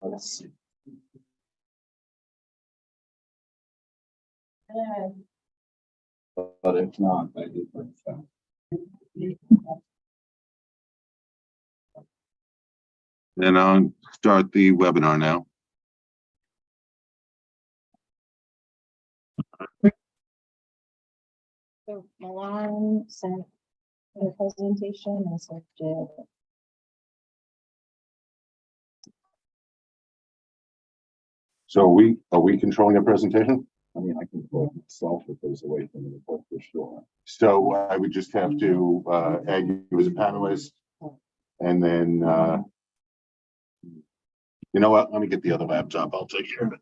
Let's see. But if not, I do think so. And I'll start the webinar now. So Milan sent the presentation and so did. So are we controlling the presentation? I mean, I can put myself if there's away from the report for sure. So I would just have to add you as a panelist. And then, you know what, let me get the other laptop, I'll take care of it.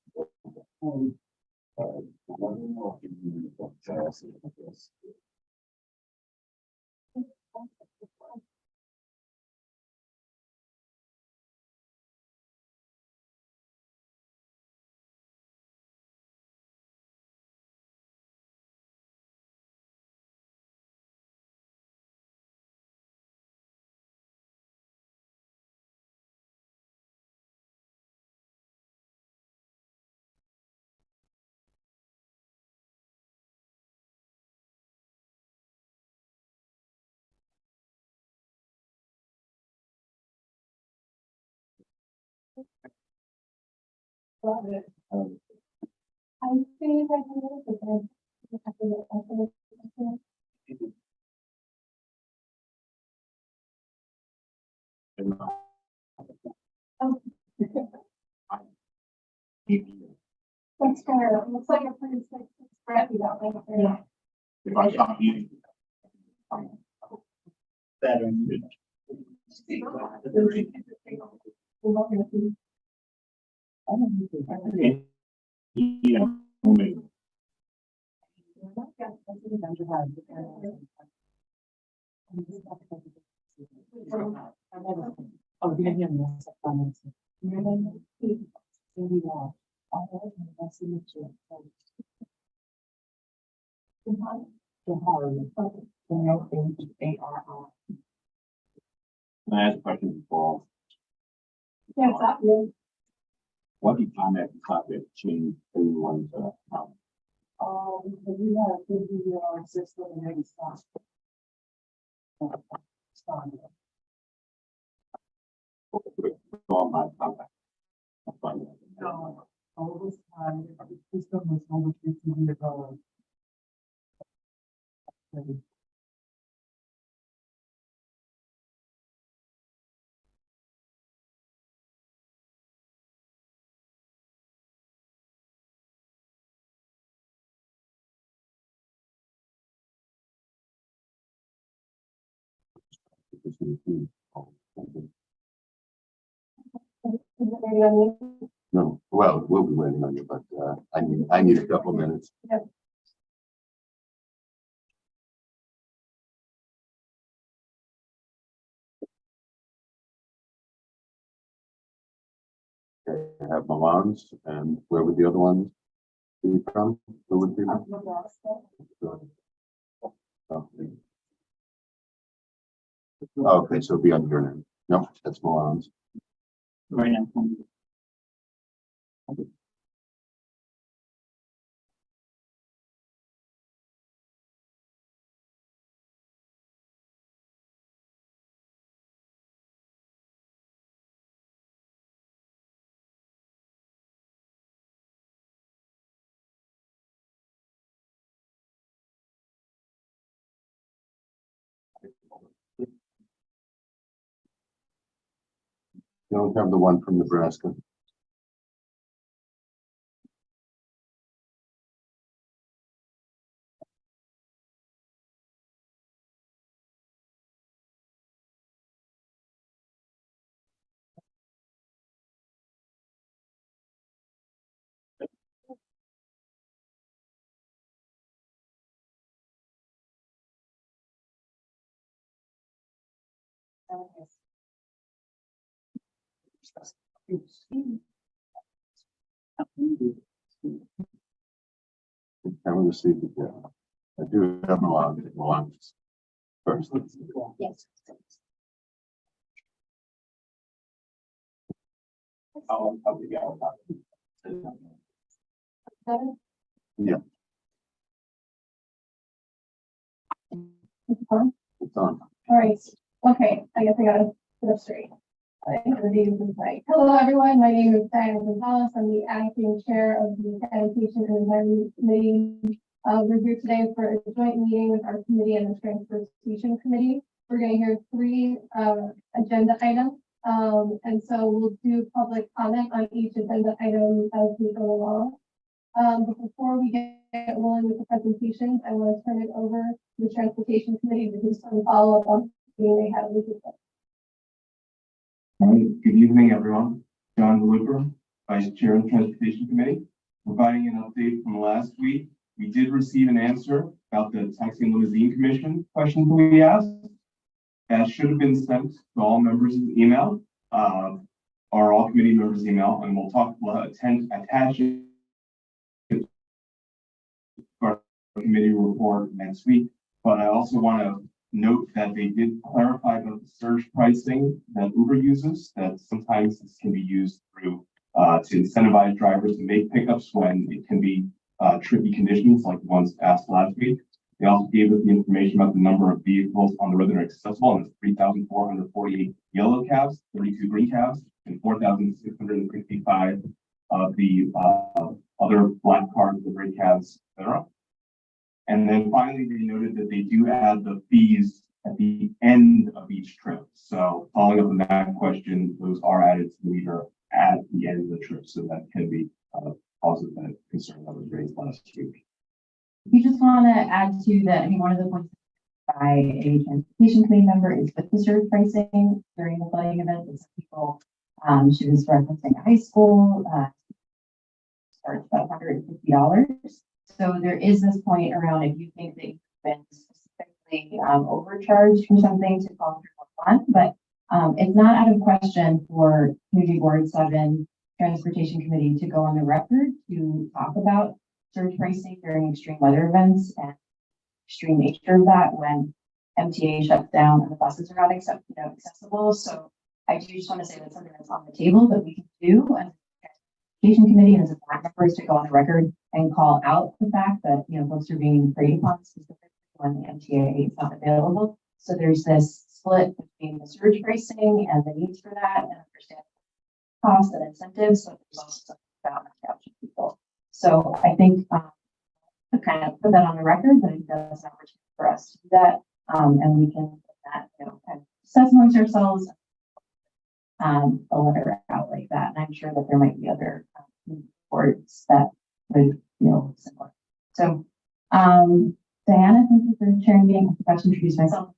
I think I can That's fair. It looks like a pretty scrappy that way. Yeah. If I stop eating. Better. Oh, Can I ask a question before? yeah, exactly. What do you find that topic change everyone's account? We have to do our system and maybe stop. All my contact. No, all this time, the system was over 15 years old. No, well, we'll be waiting on you, but I need a couple minutes. Okay, I have Milan's, and where would the other ones be from? Who would be from? Okay, so it'll be under your name. No, that's Milan's. Right now. You don't have the one from Nebraska. Haven't received it yet. I do have Milan's first. Yes. I'll be out. Yeah, It's on. it's on. All right. Okay. I guess I gotta put up straight. Hello, everyone. My name is Diana Gonzalez. I'm the acting chair of the Sanitation and Environment Committee. We're here today for a joint meeting with our committee and the Transportation Committee. We're going to hear 3 agenda items. And so we'll do public comment on each agenda item as we go along. But before we get rolling with the presentations, I want to turn it over to the Transportation Committee to do some follow-up on the meeting they had a week ago. All right, good evening, everyone. John DeLuca, Vice Chair of the Transportation Committee, providing an update from last week. We did receive an answer about the Taxi and Limousine Commission questions we asked. That should have been sent to all members of the email, or all committee members' email, and we'll attach it to our committee report next week. But I also want to note that they did clarify about the surge pricing that Uber uses, that sometimes this can be used through to incentivize drivers to make pickups when it can be tricky conditions like the ones asked last week. They also gave us the information about the number of vehicles on the road that are accessible, and it's 3,448 yellow cabs, 32 green cabs, and 4,665 of the other black cars, the gray cabs, etc. And then finally, they noted that they do add the fees at the end of each trip. So following up on that question, those are added to the meter at the end of the trip. So that can be positive that concern that was raised last week. We just want to add to that. I mean, one of the points by a transportation committee member is with the surge pricing during the flooding event. That some people, she was referencing a high school, charged about $150. So there is this point around if you think that you've been specifically overcharged for something to call 311, but it's not out of question for Community Board 7 Transportation Committee to go on the record to talk about surge pricing during extreme weather events and extreme nature of that when MTA shuts down and the buses are not accessible. So I do just want to say that's something that's on the table that we can do as a transportation committee and as a board members to go on the record and call out the fact that folks are being preyed upon specifically when the MTA is not available. So there's this split between the surge pricing and the needs for that and understand costs and incentives. So there's also something about capturing people. So I think to kind of put that on the record, but I think that's an opportunity for us to do that, and we can put that kind of discuss amongst ourselves, a letter out like that. And I'm sure that there might be other boards that would feel similar. So Diana, thank you for sharing the meeting. I forgot to introduce myself.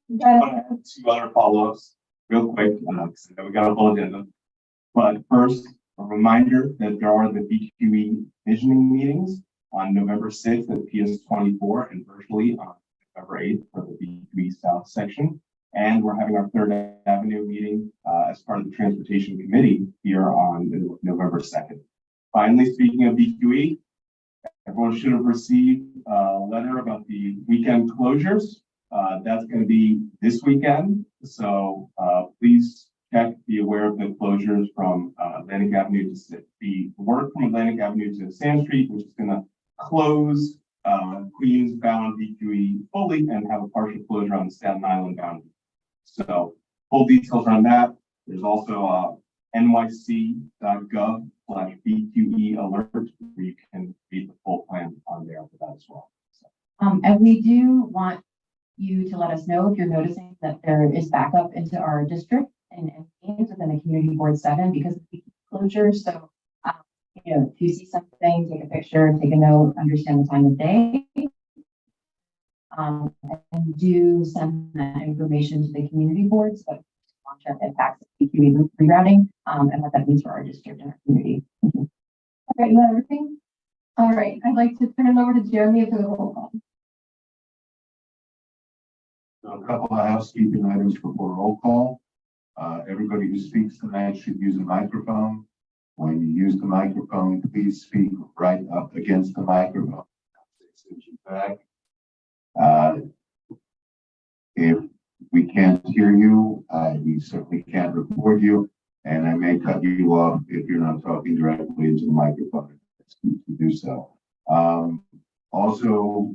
Two other follow-ups real quick, because I know we got a full agenda. But first, a reminder that there are the BQE visioning meetings on November 6th at PS 24 and virtually on November 8th for the BQE South section. And we're having our 3rd Avenue meeting as part of the Transportation Committee here on November 2nd. Finally, speaking of BQE, everyone should have received a letter about the weekend closures. That's going to be this weekend. So please check, be aware of the closures from Atlantic Avenue to the work from Atlantic Avenue to Sand Street, which is going to close Queens bound BQE fully and have a partial closure on the Staten Island bound. So full details on that. There's also nyc.gov/BQE alert where you can read the full plan on there for that as well. So. And we do want you to let us know if you're noticing that there is backup into our district and meetings within the Community Board 7 because of the closure. So, if you see something, take a picture, take a note, understand the time of day, and do send that information to the community boards about long-term impacts of BQE rerouting and what that means for our district and our community. Okay, you got everything? All right, I'd like to turn it over to Jeremy for the roll call. So a couple of housekeeping items before roll call. Everybody who speaks tonight should use a microphone. When you use the microphone, please speak right up against the microphone. 6 inches back. If we can't hear you, we certainly can't record you, and I may cut you off if you're not talking directly into the microphone. To do so. Also,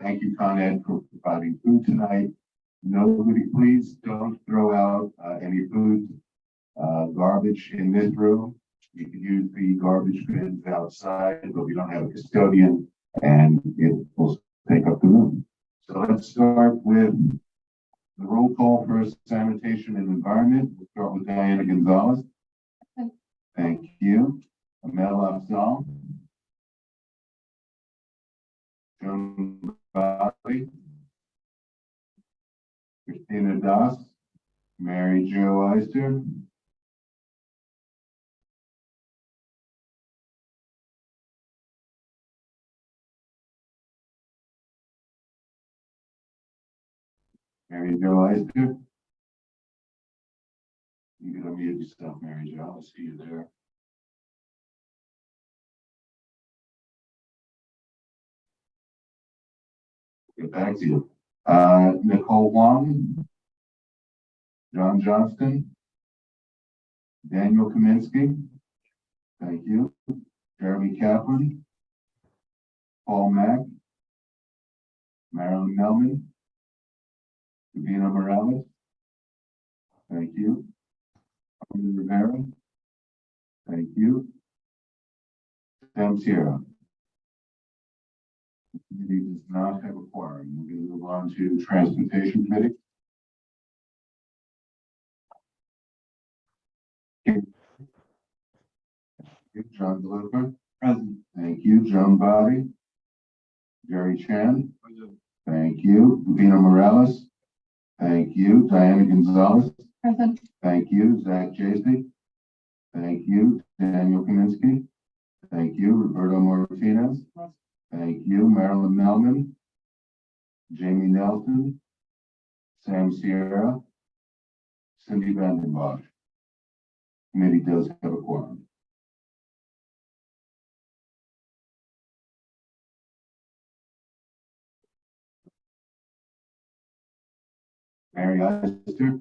thank you, Con Ed, for providing food tonight. Nobody, please don't throw out any food, garbage in this room. You can use the garbage bins outside, but we don't have a custodian, and it will take up the room. So let's start with the roll call for sanitation and environment. We'll start with Diana Gonzalez. Thank you. Amel Afzal. Joan Bali. Christina Das. Mary Jo Eister. Mary Jo Eister. You can unmute yourself, Mary Jo. I'll see you there. Get back to you. Nicole Wong. John Johnston. Daniel Kaminsky. Thank you. Jeremy Kaplan. Paul Mack. Marilyn Melman. Sabina Morales. Thank you. Carmen Rivera. Thank you. Sam Sierra. The committee does not have a quorum. We're going to move on to Transportation Committee. John DeLuca. Present. Thank you. Joan Body. Jerry Chan. Present. Thank you. Vina Morales. Thank you. Diana Gonzalez. Present. Thank you. Zach Jasey. Thank you. Daniel Kaminsky. Thank you. Roberto Martinez. Thank you. Marilyn Melman. Jamie Nelson. Sam Sierra. Cindy Vandenbosch. Committee does have a quorum. Mary Eister.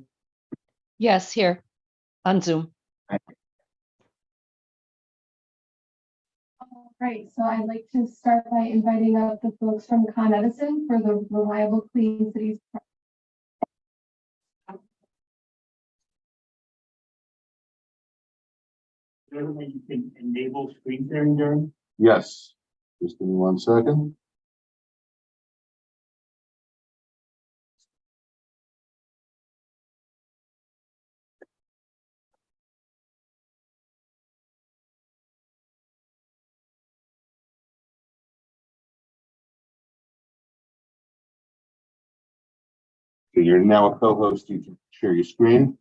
Yes, here on Zoom. Right, so I'd like to start by inviting up the folks from Con Edison for the Reliable Clean Cities. Everybody, you can enable screen sharing during. Yes. Just give me 1 second. So you're now a co-host. You can share your screen.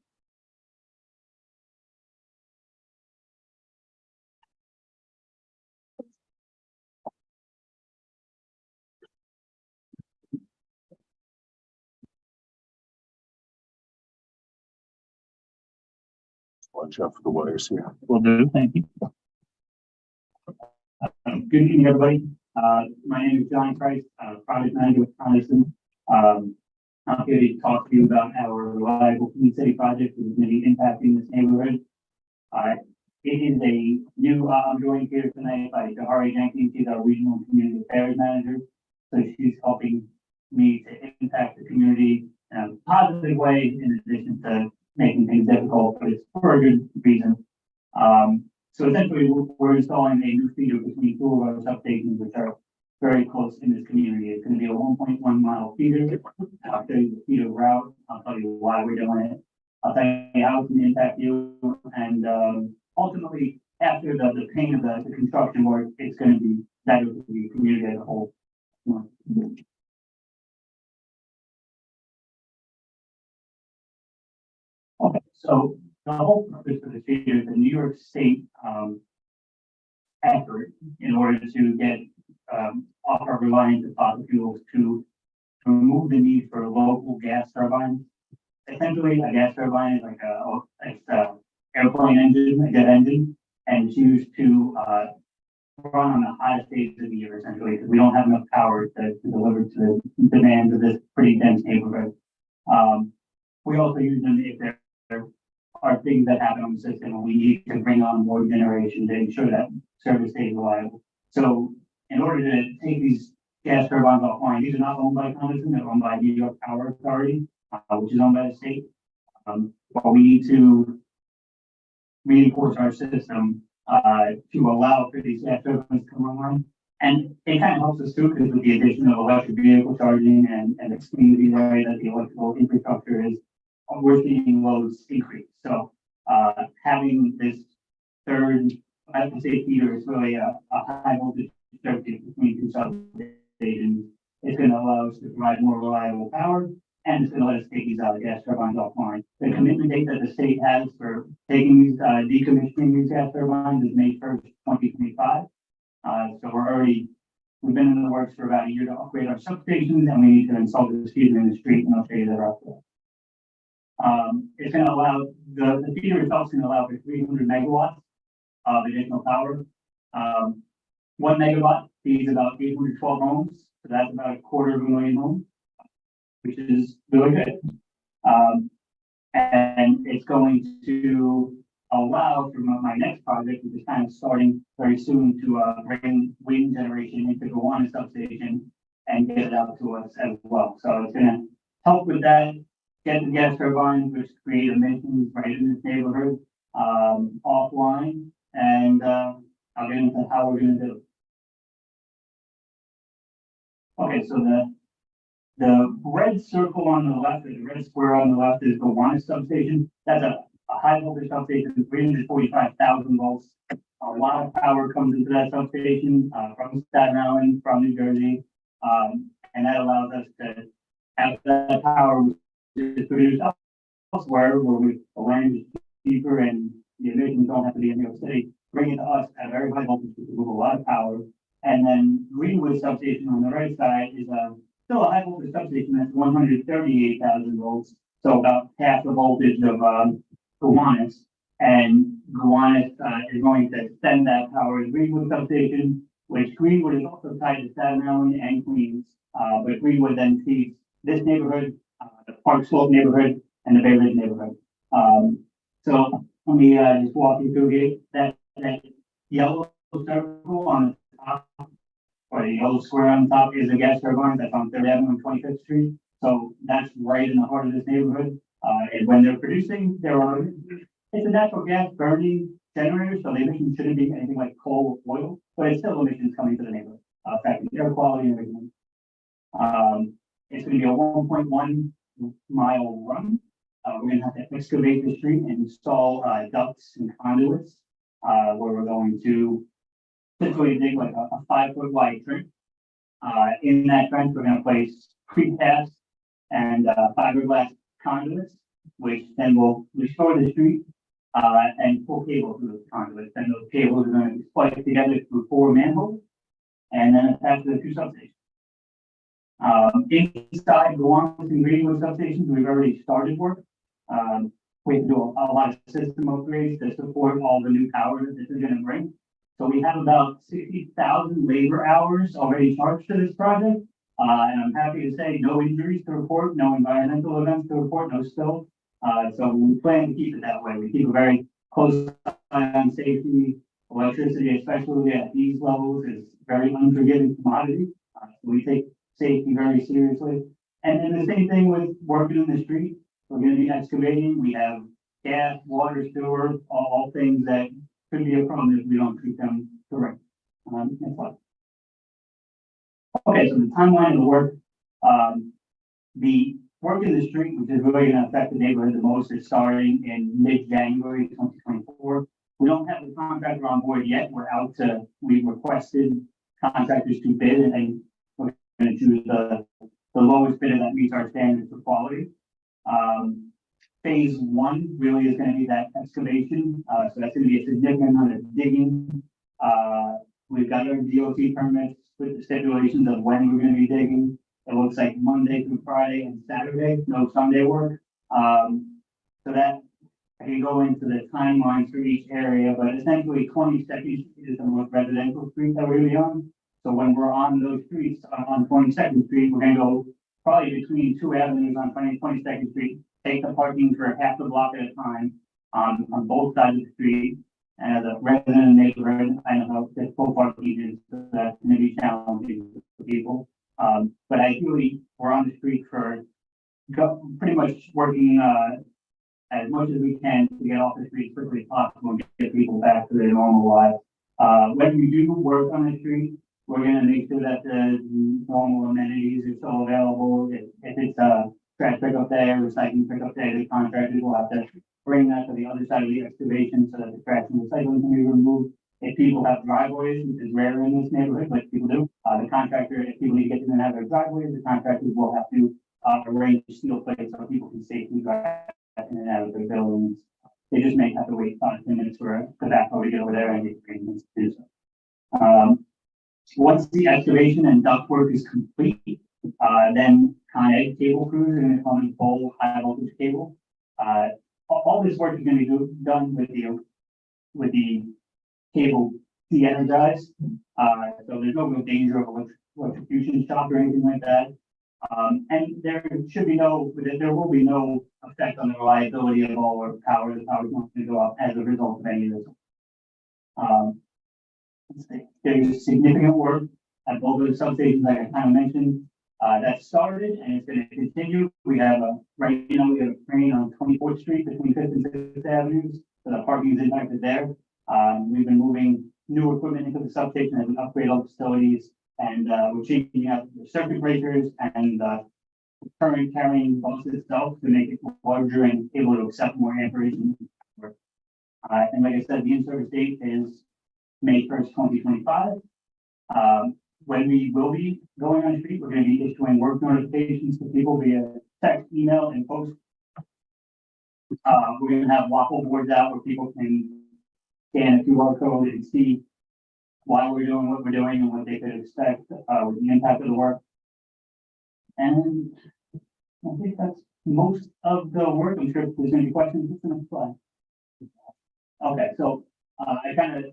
Watch out for the wires here. Will do, thank you. Good evening, everybody. My name is John Price, Project Manager with Conison. I'm here to talk to you about our Reliable Clean City project that is going to be impacting this neighborhood. It is a new, I'm joined here tonight by Jahari Jenkins. She's our Regional Community Affairs Manager. So she's helping me to impact the community in a positive way, in addition to making things difficult, but it's for a good reason. So essentially, we're installing a new feeder between 2 of our substations, which are very close in this community. It's going to be a 1.1 mile feeder. I'll show you the feeder route. I'll tell you why we're doing it. I'll tell you how it's going to impact you. And ultimately, after the pain of the construction work, it's going to be better for the community as a whole. Okay, so the whole purpose of the feeder is the New York State effort in order to get off our reliance on fossil fuels to remove the need for local gas turbines. Essentially, a gas turbine is like a airplane engine, a jet engine, and it's used to run on the hottest days of the year, essentially, because we don't have enough power to deliver to the demands of this pretty dense neighborhood. We also use them if there are things that happen on the system and we need to bring on more generation to ensure that service stays reliable. So in order to take these gas turbines offline, these are not owned by Congress, they're owned by New York Power Authority, which is owned by the state. But we need to reinforce our system to allow for these gas turbines to come online. And it kind of helps us too, because with the addition of electric vehicle charging and the community way that the electrical infrastructure is, we're seeing loads increase. So having this third, I would say feeder is really a high voltage circuit between two substations. It's going to allow us to provide more reliable power, and it's going to let us take these gas turbines offline. The commitment date that the state has for taking these, decommissioning these gas turbines is May 1st, 2025. So we've been in the works for about a year to upgrade our substations, and we need to install this feeder in the street, and I'll show you that after. It's going to allow, the feeder itself is going to allow for 300 megawatts of additional power. 1 megawatt feeds about 812 homes, so that's about 250,000 homes, which is really good. And it's going to allow for my next project, which is kind of starting very soon, to bring wind generation into the Gowanus substation and get it out to us as well. So it's going to help with that, get the gas turbines, which create emissions right in this neighborhood, offline, and I'll get into how we're going to do it. Okay, so the red circle on the left, the red square on the left is the Gowanus substation. That's a high voltage substation, 345,000 volts. A lot of power comes into that substation from Staten Island, from New Jersey, and that allows us to have that power produced elsewhere where the land is cheaper and the emissions don't have to be in New York City. Bring it to us at very high voltage to move a lot of power. And then Greenwood substation on the right side is still a high voltage substation that's 138,000 volts. So about half the voltage of Gowanus. And Gowanus is going to send that power to Greenwood substation, which Greenwood is also tied to Staten Island and Queens. But Greenwood then feeds this neighborhood, the Park Slope neighborhood, and the Bay Ridge neighborhood. So let me just walk you through here. That yellow circle on the top, or the yellow square on top, is a gas turbine that's on 3rd Avenue and 25th Street. So that's right in the heart of this neighborhood. And when they're producing, it's a natural gas burning generator, so the emissions shouldn't be anything like coal or oil, but it's still emissions coming to the neighborhood, affecting air quality and everything. It's going to be a 1.1 mile run. We're going to have to excavate the street and install ducts and conduits, where we're going to typically dig like a 5-foot wide trench. In that trench, we're going to place precast and fiberglass conduits, which then will restore the street and pull cable through those conduits. And those cables are going to be spliced together through 4 manholes and then attached to the 2 substations. Inside Gowanus and Greenwood substations, we've already started work. We have to do a lot of system upgrades to support all the new power that this is going to bring. So we have about 60,000 labor hours already charged to this project. And I'm happy to say no injuries to report, no environmental events to report, no spills. So we plan to keep it that way. We keep a very close eye on safety. Electricity, especially at these levels, is very unforgiving commodity. So we take safety very seriously. And then the same thing with working in the street. We're going to be excavating. We have gas, water, sewer, all things that could be a problem if we don't treat them correctly. Next slide. Okay, so the timeline of the work. The work in the street, which is really going to affect the neighborhood the most, is starting in mid-January 2024. We don't have the contractor on board yet. We've requested contractors to bid, and we're going to choose the lowest bidder that meets our standards for quality. Phase 1 really is going to be that excavation. So that's going to be a significant amount of digging. We've got our DOT permits with the stipulations of when we're going to be digging. It looks like Monday through Friday and Saturday, no Sunday work. So that I can go into the timelines for each area, but essentially 22nd Street is the most residential street that we're gonna be on. So when we're on those streets, on 22nd Street, we're gonna go probably between two avenues on 22nd Street, take the parking for half the block at a time on both sides of the street. And as a resident of the neighborhood, I know how difficult parking is, so that's gonna be challenging for people. But ideally, we're on the street for pretty much working, as much as we can to get off the street as quickly as possible and get people back to their normal lives. When we do work on the street, we're gonna make sure that the normal amenities are still available. If it's a trash pickup day, recycling pickup day, the contractors will have to bring that to the other side of the excavation so that the trash and recycling can be removed. If people have driveways, which is rare in this neighborhood, but people do, the contractor, if people need to get in and out of their driveways, the contractors will have to arrange steel plates so people can safely drive in and out of their buildings. They just may have to wait 5-10 minutes for the backhoe to get over there and get agreements to do so. Once the excavation and duct work is complete, then Con Ed cable crews are going to come and pull high voltage cable. All this work is going to be done with the cable de-energized. So there's no real danger of electrocution shock or anything like that. And there will be no effect on the reliability of all our power. The power is not going to go up as a result of any of this. There's significant work at both of the substations, like I kind of mentioned, that started and it's going to continue. We have right now we have a crane on 24th Street between 5th and 6th Avenues, so the parking is impacted there. We've been moving new equipment into the substation as we upgrade all facilities, and we're changing out the circuit breakers and the current carrying bus itself to make it larger and able to accept more amperage. And like I said, the in-service date is May 1st, 2025. When we will be going on the street, we're going to be issuing work notifications to people via text, email, and post. We're going to have waffle boards out where people can scan a QR code and see why we're doing what we're doing and what they could expect with the impact of the work. And I think that's most of the work. I'm sure if there's any questions, it's going to fly. Okay, so I kind of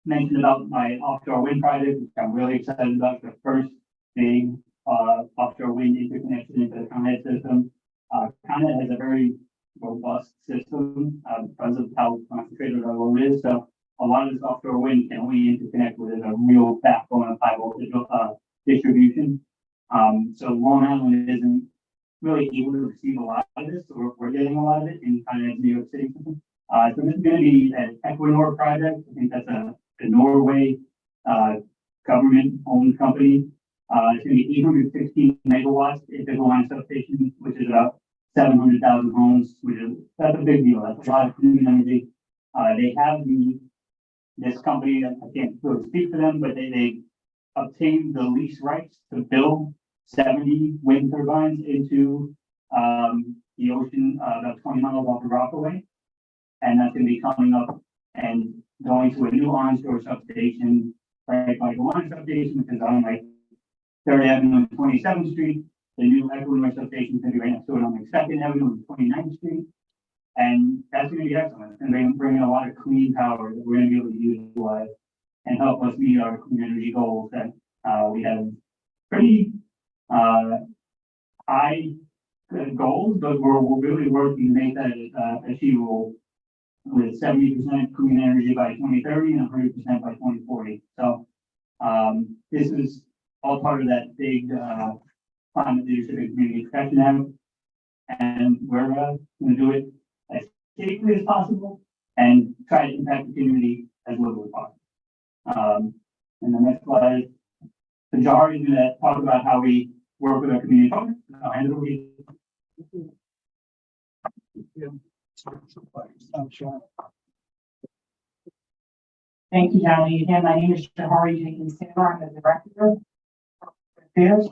mentioned about my offshore wind project, which I'm really excited about. The first big offshore wind interconnection into the Con Ed system. Con Ed has a very robust system because of how concentrated our load is. So a lot of this offshore wind can only interconnect with a real backbone of high voltage distribution. So Long Island isn't really able to receive a lot of this. So we're getting a lot of it in Con Ed's New York City system. So this is going to be an Equinor project. I think that's a Norway government-owned company. It's going to be 816 megawatts at the line substation, which is about 700,000 homes, that's a big deal. That's a lot of clean energy. They have this company, I can't really speak for them, but they obtained the lease rights to build 70 wind turbines into the ocean about 20 miles off of Rockaway. And that's going to be coming up and going to a new onshore substation, right by the line substation, which is on like 3rd Avenue and 27th Street. The new Equinor substation is going to be right next to it on like 2nd Avenue and 29th Street. And that's going to be excellent. It's going to bring in a lot of clean power that we're going to be able to utilize and help us meet our clean energy goals that we have pretty high goals, but we're really working to make that achievable with 70% clean energy by 2030 and 100% by 2040. So this is all part of that big climate leadership and community protection act, and we're going to do it as safely as possible and try to impact the community as little as possible. And the next slide, Jari is going to talk about how we work with our community partners. I'll hand it over to you. Thank you, Johnny. Again, my name is Jahari Jenkins Taylor. I'm the director of affairs.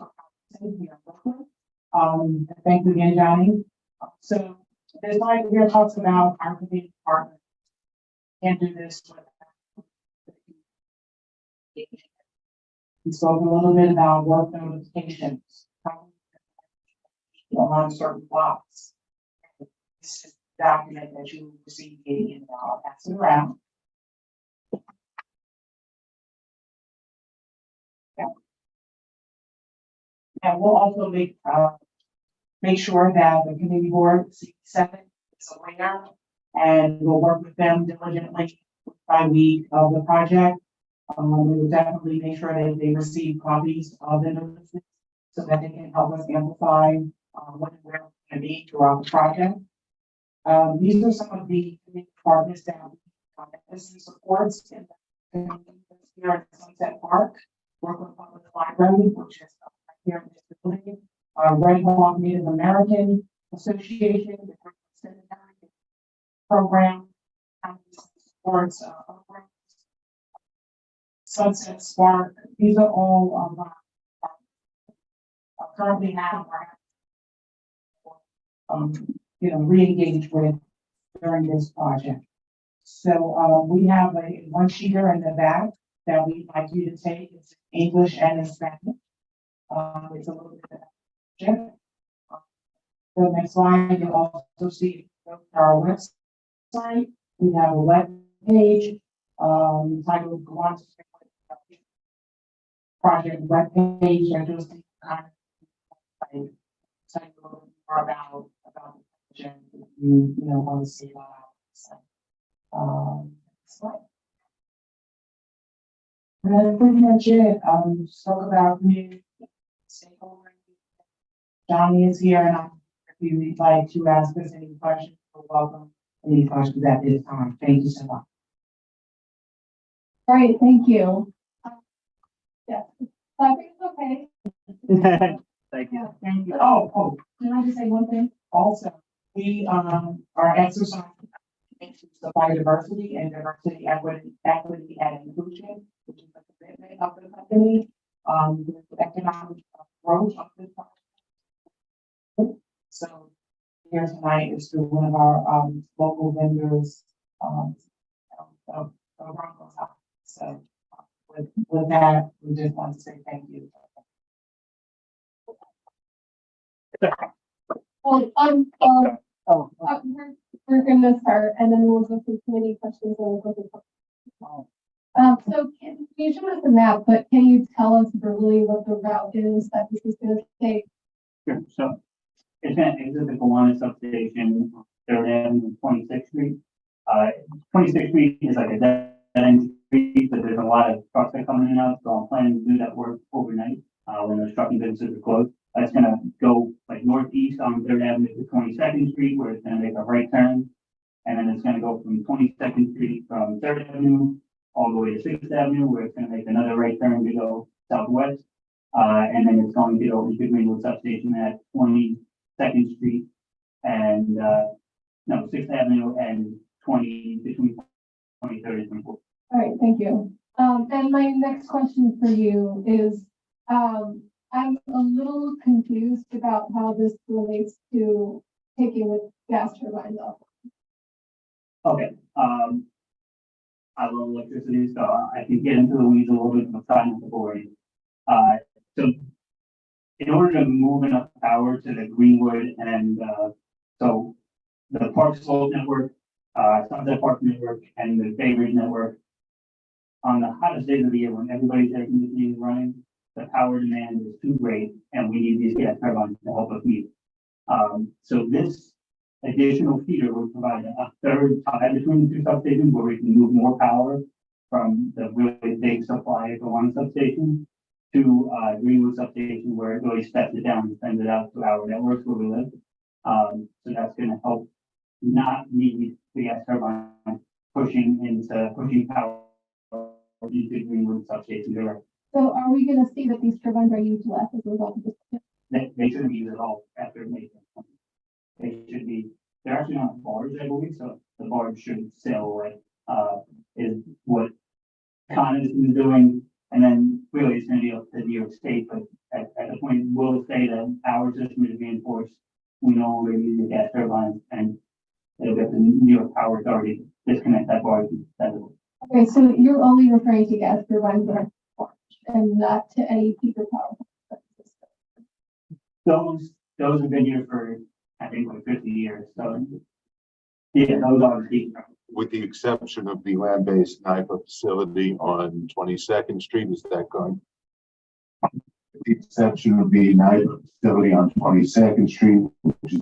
Thank you again, Johnny. So this slide here talks about our community partners. Can't do this without. We spoke a little bit about work notifications. Talk on certain blocks. This is the document that you will receive and I'll pass it around. Yeah. And we'll also make sure that the community board, CB7, is aware, and we'll work with them diligently by week of the project. We will definitely make sure that they receive copies of the notices so that they can help us amplify what we're going to be throughout the project. These are some of the departments that this supports in the here at Sunset Park, Brooklyn Public Library, which is right here in this building. Red Hawk Native American Association, the Sanitary Program, supports programs. Sunset Spark, these are all currently have re-engaged with during this project. So we have one sheeter in the back that we'd like you to take. It's English and in Spanish. It's a little bit of the next slide, you'll also see our website. We have a web page titled Go On to Project web page that just kind of tell you a little more about the project if you want to see it on our website. Slide. And that's pretty much it. Spoke about community stakeholder. Johnny is here, and if you would like to ask us any questions, you're welcome. Any questions at this time. Thank you so much. All right, thank you. Yes, I think it's okay. Thank you. Yeah, thank you. Oh, Can I just say one thing? also, we are exercising to supply diversity and diversity, equity and inclusion, which is the commitment of the company. The economic growth of this project. So here tonight is through one of our local vendors of Broncos House. So with that, we just want to say thank you. Well, we're gonna start and then we'll go through committee questions and we'll go through. So can you show us the map, but can you tell us verbally what the route is that this is gonna take? Sure. So it's going to exit the Kiwanis substation, 3rd and 26th Street. 26th Street is like a dead end street, but there's a lot of trucks that are coming in and out. So I'm planning to do that work overnight when those trucking businesses are closed. That's going to go like northeast on 3rd Avenue to 22nd Street, where it's going to make a right turn. And then it's going to go from 22nd Street from 3rd Avenue all the way to 6th Avenue, where it's going to make another right turn to go southwest. And then it's going to go into Greenwood substation at 22nd Street and 6th Avenue and between 23rd and 24th. All right, thank you. And my next question for you is, I'm a little confused about how this relates to taking the gas turbines off. Okay, I love electricity, so I can get into the weeds a little bit of time with the board. So in order to move enough power to the Greenwood and so the Park Slope network, Sunset Park network, and the Bay Ridge network, on the hottest days of the year when everybody's air conditioning is running, the power demand is too great, and we need these gas turbines to help us meet. So this additional feeder would provide a third tie between the two substations where we can move more power from the really big supply for one substation to Greenwood substation where it really steps it down and sends it out to our networks where we live. So that's going to help not need the gas turbine pushing power into Greenwood substation directly. So are we gonna see that these turbines are used less as a result of this? They shouldn't be used at all after May. They should be, they're actually on a barge, I believe, so the barge should sail away, is what Con is doing. And then really it's going to be up to New York State, but at the point we'll say that our system is reinforced. We no longer use the gas turbines and it'll get the New York Power Authority to disconnect that barge. Okay, so you're only referring to gas turbines that are barge and not to any peaker power. Those those have been here for, I think, like 50 years, so. Yeah, those are the key. With the exception of the land-based NIPA facility on 22nd Street, is that going? The exception of the night facility on 22nd Street, which is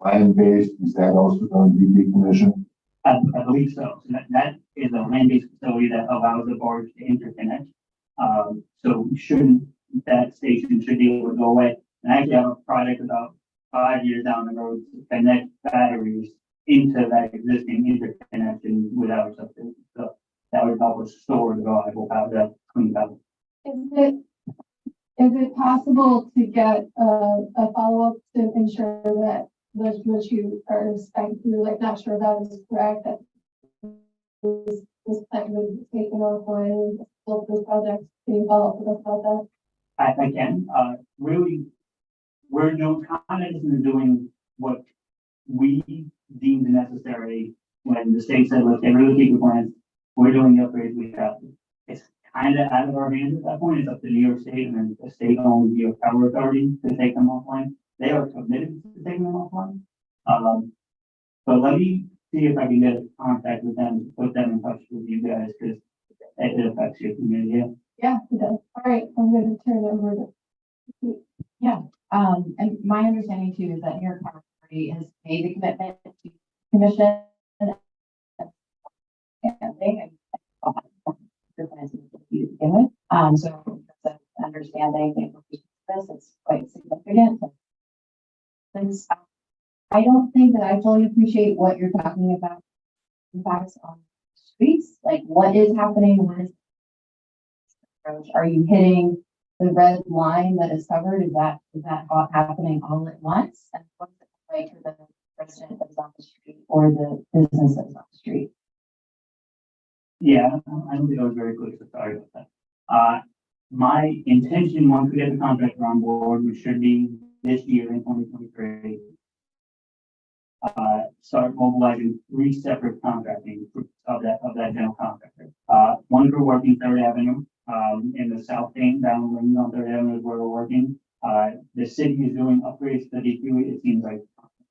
land-based, is that also going to be decommissioned? I believe so. So that is a land-based facility that allows the barge to interconnect. So that station should be able to go away. And I actually have a project about 5 years down the road to connect batteries into that existing interconnection without substation. So that would help us store the reliable power, that clean power. Is it possible to get a follow-up to ensure that those you are expecting through, like, not sure that is correct, that this plan was taken offline, both those projects, can you follow up with us about that? I can, really, we're no cognizant of doing what we deemed necessary when the state said, let's get rid of the people plans. We're doing the upgrades we have. It's kind of out of our hands at that point. It's up to New York State, and then the state owns the power authority to take them offline. They are committed to taking them offline. But let me see if I can get in contact with them, put them in touch with you guys, because it affects your community. Yeah. Yeah, it does. All right, I'm going to turn it over to. And my understanding too is that New York Power Authority has made the commitment to commission. So understanding the implications of this, it's quite significant. Since I don't think that I fully appreciate what you're talking about, impacts on streets, like what is happening, what is are you hitting the red line that is covered? Is that happening all at once? And what's it like for the resident that's on the street or the business that's on the street? Yeah, I don't think I was very clear, so sorry about that. My intention, once we get the contractor on board, which should be this year in 2023, start mobilizing 3 separate contracting groups of that general contractor. One group working Third Avenue, in the south end, down on Third Avenue is where we're working. The city is doing upgrades to the DQ, it seems like,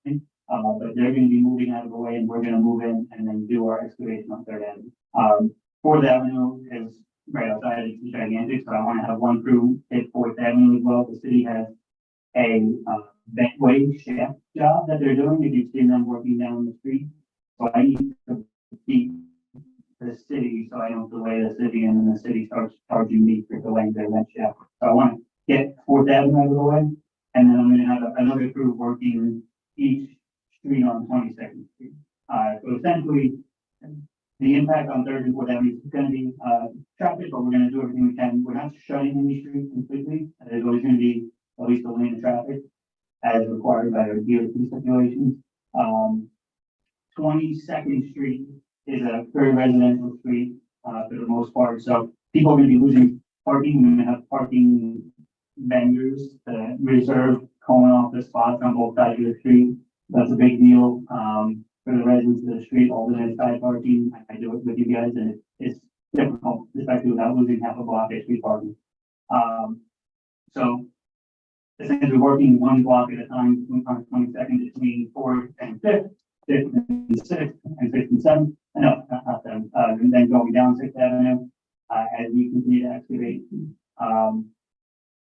but they're going to be moving out of the way, and we're going to move in and then do our excavation on Third Avenue. Fourth Avenue is right outside, it's gigantic, so I want to have one crew hit Fourth Avenue as well. The city has a bentway shaft job that they're doing, if you've seen them working down the street. So I need to keep the city, so I don't delay the city, and then the city starts charging me for delaying their vent shaft. So I want to get Fourth Avenue out of the way, and then I'm going to have another crew working each street on 22nd Street. So essentially, the impact on Third and Fourth Avenue is going to be traffic, but we're going to do everything we can. We're not shutting any streets completely. There's always going to be at least a lane of traffic as required by our DOT stipulations. 22nd Street is a very residential street for the most part. So people are going to be losing parking. We're going to have parking vendors to reserve calling off the spots on both sides of the street. That's a big deal for the residents of the street. Alternate side parking, I do it with you guys, and it's difficult, especially without losing half a block of street parking. So essentially working one block at a time on 22nd between 4th and 5th, 5th and 6th, and 6th and 7th. No, not 7th. And then going down 6th Avenue as we continue to excavate.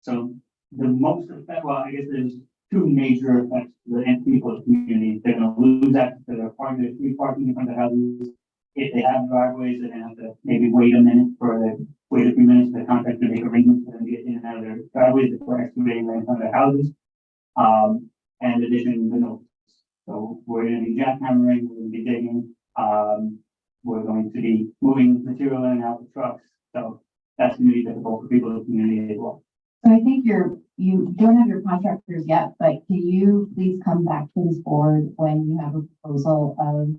So the most effect, well, I guess there's 2 major effects to the people of the community. They're going to lose access to their parking, their street parking in front of their houses. If they have driveways, they're going to have to maybe wait a few minutes for the contractor to make arrangements for them to get in and out of their driveways before excavating right in front of their houses. And additionally, the notes. So we're going to be jackhammering, we're going to be digging, we're going to be moving material in and out of trucks. So that's going to be difficult for people in the community as well. So I think you don't have your contractors yet, but can you please come back to this board when you have a proposal of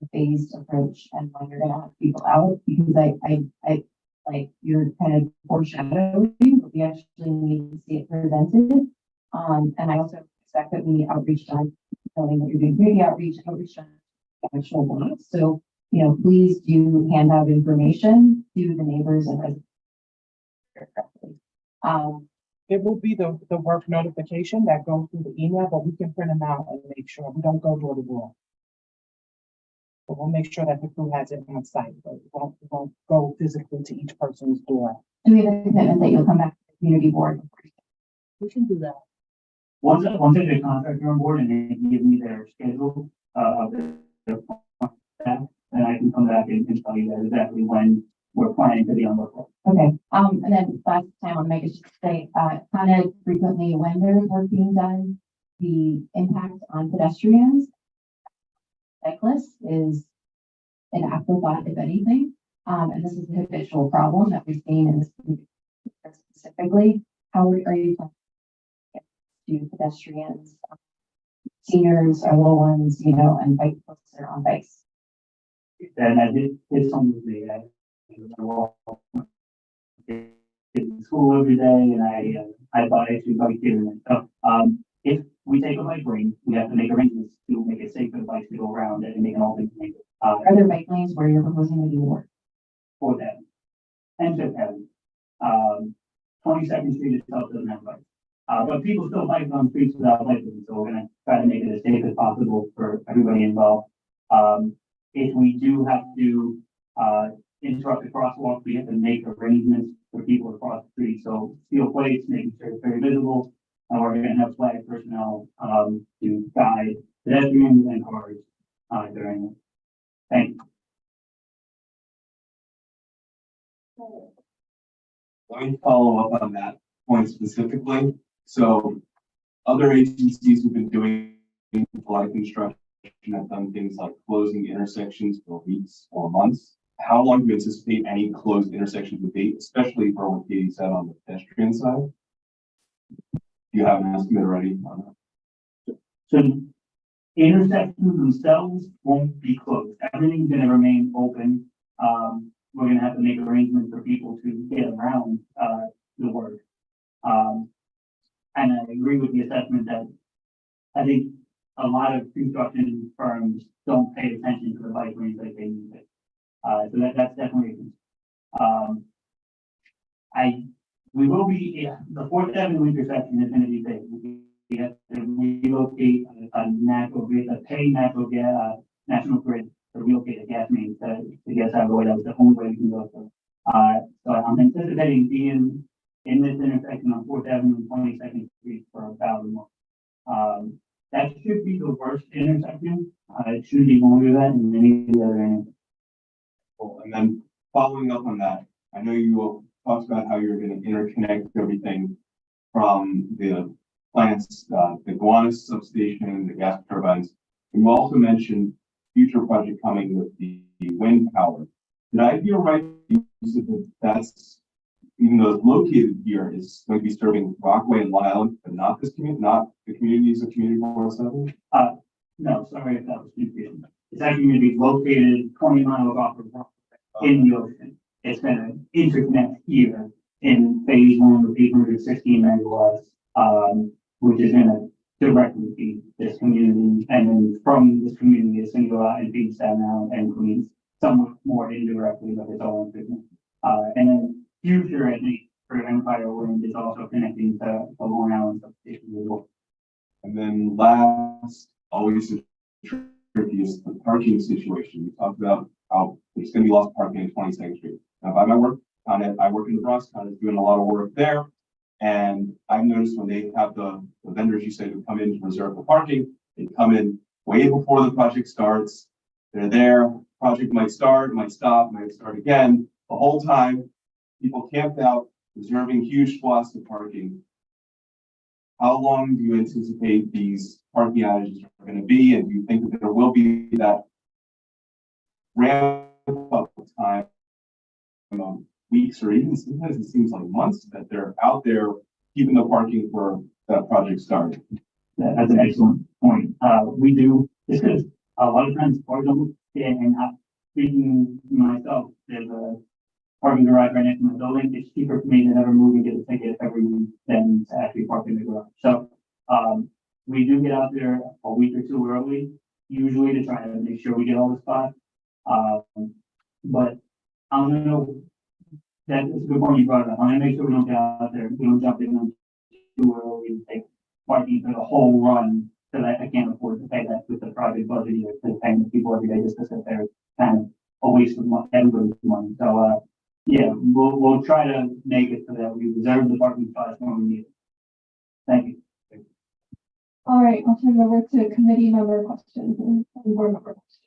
the phased approach and when you're going to have people out? Because I like you're kind of foreshadowing, but we actually need to see it presented. And I also expect that we need outreach done, knowing that you're doing community outreach done actual blocks. So, please do hand out information to the neighbors and residents. It will be the work notification that goes through the email, but we can print them out and make sure we don't go door to door. But we'll make sure that the crew has it on site, but we won't go physically to each person's door. And we have a commitment that you'll come back to the community board. We can do that. Once I get a contractor on board and they give me their schedule, of their staff, then I can come back and tell you guys exactly when we're planning to be on work. Okay, and then last time I'll make it just say, kind of frequently when there's work being done, the impact on pedestrians, cyclists is an afterthought, if anything. And this is a habitual problem that we've seen in this community specifically. How are you to pedestrians, seniors, our little ones, you know, and bike folks that are on bikes? And I did some of the, I walk in school every day and I thought I actually bike here and stuff. If we take a bike lane, we have to make arrangements to make it safe for the bikes to go around and make an alternate. Are there bike lanes where you're proposing to do more? For that. And Fifth Avenue. 22nd Street itself doesn't have bikes. But people still bike on streets without license, so we're gonna try to make it as safe as possible for everybody involved. If we do have to, interrupt the crosswalk, we have to make arrangements for people across the street, so steel plates, making sure it's very visible. And we're gonna have flag personnel, to guide pedestrians and cars, during it. Thank you. Let me follow up on that point specifically. So other agencies who've been doing a lot of construction have done things like closing intersections for weeks or months. How long do you anticipate any closed intersections would be, especially for what Katie said on the pedestrian side? Do you have an estimate already on that? So intersections themselves won't be closed. Everything's gonna remain open. We're gonna have to make arrangements for people to get around, the work. And I agree with the assessment that I think a lot of construction firms don't pay attention to the bike lanes like they need it. So that's definitely, we will be, the 4th Avenue intersection is gonna be big. We have to relocate a natural grid, a natural gas, national grid to relocate a gas main to get out of the way. That was the only way we can go through. So I'm anticipating being in this intersection on 4th Avenue and 22nd Street for about a month. That should be the worst intersection. It shouldn't be longer than any of the other intersections. Cool. And then following up on that, I know you talked about how you're going to interconnect everything from the plants, the Gowanus substation, the gas turbines. And you also mentioned future project coming with the wind power. Did I hear right? You said that that's, even though it's located here, is going to be serving Rockaway and Long Island, but not this community, not the communities of Community 407? No, sorry if that was confusing. It's actually going to be located 20 miles off of Rockaway in the ocean. It's going to interconnect here in phase 1 with 816 megawatts, which is going to directly feed this community. And then from this community, it's going to go out and feed Staten Island and Queens, somewhat more indirectly, but it's all interconnected. And then future, I think, for Empire Wind is also connecting to the Long Island substation as well. And then last, always the tricky is the parking situation. We talked about how there's going to be lots of parking in 22nd Street. Now, by my work on it, I work in the Bronx, kind of doing a lot of work there. And I've noticed when they have the vendors, you said, who come in to reserve the parking, they come in way before the project starts. They're there, project might start, might stop, might start again. The whole time, people camped out, reserving huge swaths of parking. How long do you anticipate these parking outages are going to be? And do you think that there will be that ramp up time, weeks or even sometimes it seems like months that they're out there keeping the parking for that project start? That's an excellent point. We do, this is a lot of times, for example, and speaking to myself, there's a parking garage right next to my building. It's cheaper for me to never move and get a ticket every week than to actually park in the garage. So, we do get out there a week or two early, usually to try to make sure we get all the spots. But I don't know, that is a good point you brought up. I want to make sure we don't get out there, we don't jump in on too early to take parking for the whole run, so that I can't afford to pay that with the private budget either, to paying the people every day just to sit there, kind of a waste of money, everybody's money. So, yeah, we'll try to make it so that we reserve the parking spots when we need it. Thank you. All right, I'll turn it over to committee member questions and board member questions.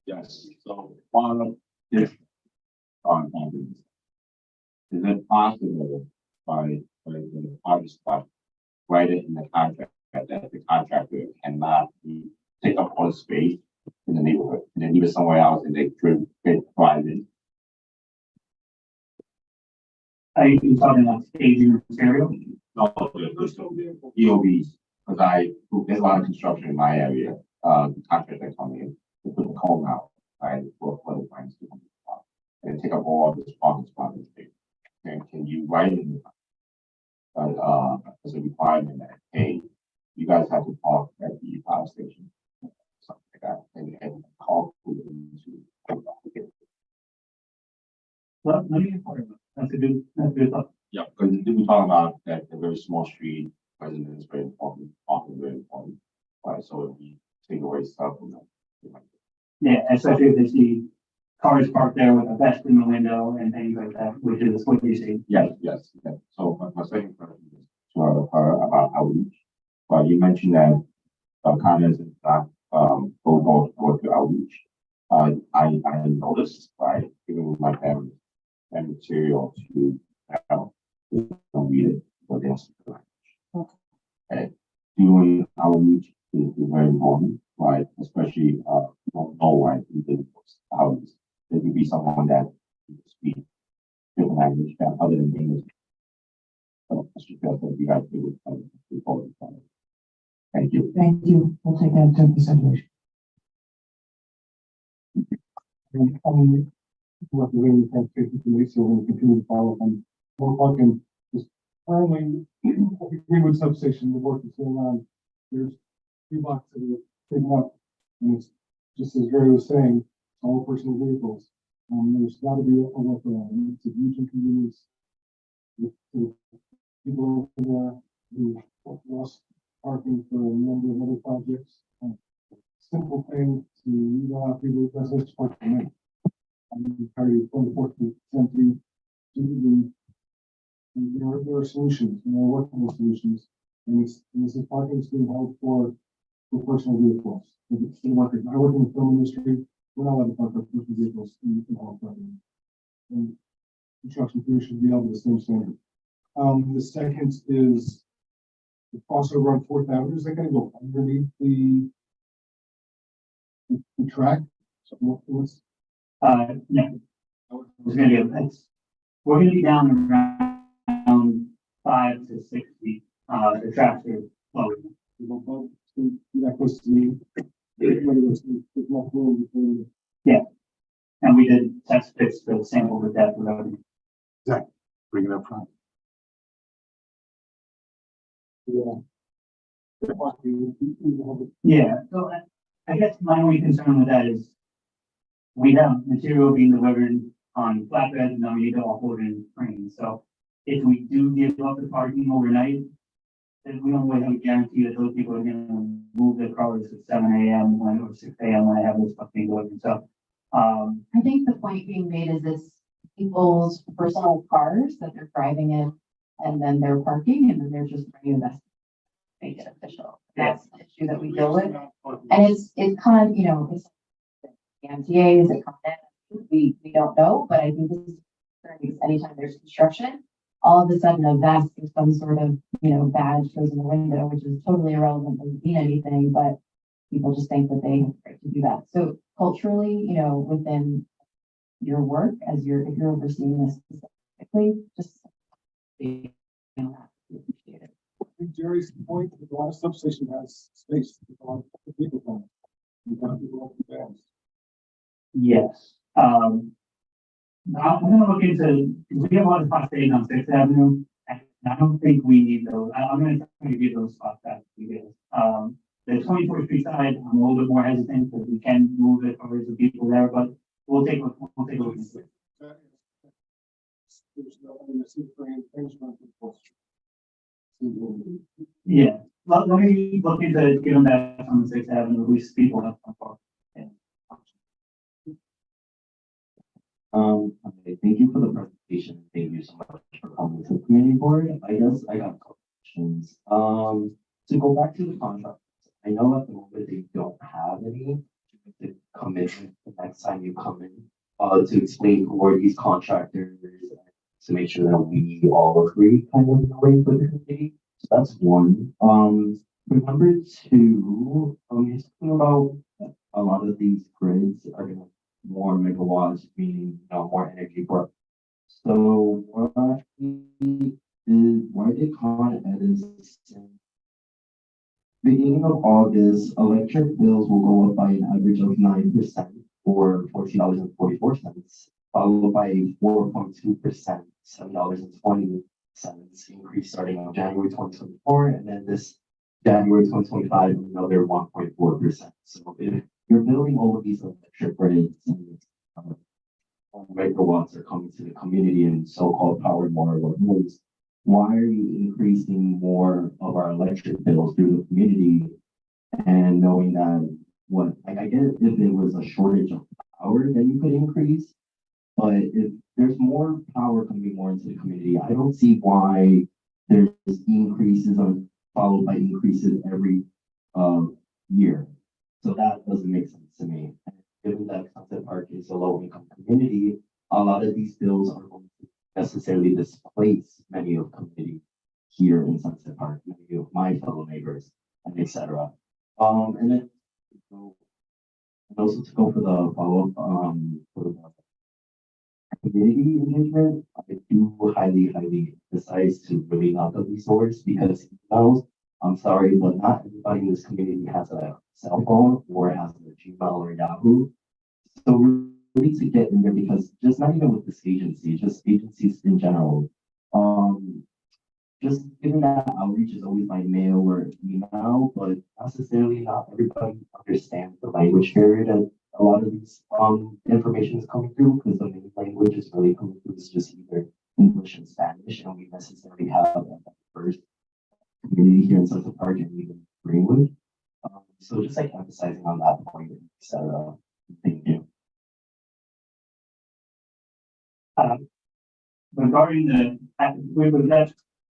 Yes, so one of this on is it possible by the artist write it in the contract that the contractor cannot take up all the space in the neighborhood and then leave it somewhere else and they could fit private. Are you talking about staging material? No, EOBs, because there's a lot of construction in my area, the contractor coming in, to put the cone out, right, for the lines to come out. And take up all this parking spots. And can you write it in as a requirement that, hey, you guys have to park at the power station, something like that, and call for them to. Well, let me inquire about that. That's a good thought. Yeah, because we talk about that a very small street, president is very important, often very important, right? So if you take away stuff from that. Yeah, especially if they see cars parked there with a vest in the window and things like that, which is what you see. Yes. So my second question is to her about outreach. You mentioned that comments in fact go to outreach. I noticed, right, even with my parents and material to don't read it, but they also okay. Doing outreach is very important, right? Especially you don't know why people outreach. There could be someone that speak different language that other than English. So I should feel that you guys do it. Thank you. Thank you. We'll take that into consideration. Representing the transportation committee, so we'll continue to follow up on more parking. Just currently, Greenwood substation, the work that's going on, there's 2 blocks that are taken up, and it's just as Gary was saying, all personal vehicles. There's got to be a workaround. It's a huge inconvenience to people over there who lost parking for a number of other projects. Simple thing to allow people residents to park in. Entirely from the portion empty. There are solutions, workable solutions, and this is parking is being held for personal vehicles. If it's the market, I work in the film industry. We're not allowed to park our personal vehicles in hall parking. And construction crew should be held to the same standard. The second is the crossover on 4th Avenue. Is that going to go underneath the track? So what's No. It's gonna be we're gonna be down around 5 to 6 feet. The tracks are flowing. that close to me? There's not room between. Yeah. And we did test fits for the sample with that without. Bring it up front. Yeah, so I guess my only concern with that is we have material being delivered on flatbeds and then we need to offload in trains. So if we do give up the parking overnight, then we don't really have a guarantee that those people are gonna move their cars at 7 a.m. or 6 a.m. when I have this stuff being delivered. So, I think the point being made is this people's personal cars that they're driving in and then they're parking and then they're just bringing this, make it official. That's the issue that we deal with. And it's kind of, it's the MTAs that come in, we don't know, but I think this is because anytime there's construction, all of a sudden a vest or some sort of, badge goes in the window, which is totally irrelevant, doesn't mean anything, but people just think that they have the right to do that. So culturally, within your work, if you're overseeing this specifically, just, appreciate it. Jerry's point, that a lot of substation has space, a lot of people on it. A lot of people open vans. yes. I'm gonna look into, we have a lot of spots staying on 6th Avenue. And I don't think we need those. I'm gonna try to get those spots back to you guys. The 24th Street side, I'm a little bit more hesitant because we can move it or there's the people there, but we'll take a look into it. There's no, I mean, I see the brand, things around the post. Yeah, let me look into giving that on the 6th Avenue, at least people have some far. Okay, thank you for the presentation. Thank you so much for coming to the community board. I guess I got a couple questions. To go back to the contract, I know at the moment they don't have any to come in the next time you come in, to explain who are these contractors, to make sure that we all agree kind of in a way with the committee. So that's one. For number two, you're talking about a lot of these grids are gonna more megawatts, meaning more energy for. So why did Con Edison beginning of August, electric bills will go up by an average of 9% or $14.44, followed by a 4.2%, $7.20 increase starting on January 2024, and then this January 2025, another 1.4%. So if you're building all of these electric grids and megawatts are coming to the community and so-called powered more of our homes, why are you increasing more of our electric bills through the community? And knowing that I get it if it was a shortage of power, then you could increase. But if there's more power coming more into the community, I don't see why there's increases followed by increases every year. So that doesn't make sense to me. And given that Sunset Park is a low-income community, a lot of these bills are going to necessarily displace many of community here in Sunset Park, many of my fellow neighbors, and etc. And then and also to go for the follow-up for the community engagement, I do highly emphasize to really knock on these doors because emails, I'm sorry, but not everybody in this community has a cell phone or has a Gmail or Yahoo. So we need to get in there because just not even with this agency, just agencies in general. Just given that outreach is always by mail or email, but necessarily not everybody understands the language barrier that a lot of these information is coming through because the main language is really coming through is just either English and Spanish, and we necessarily have that first community here in Central Park and even Greenwood. So just like emphasizing on that point, etc. Thank you. Regarding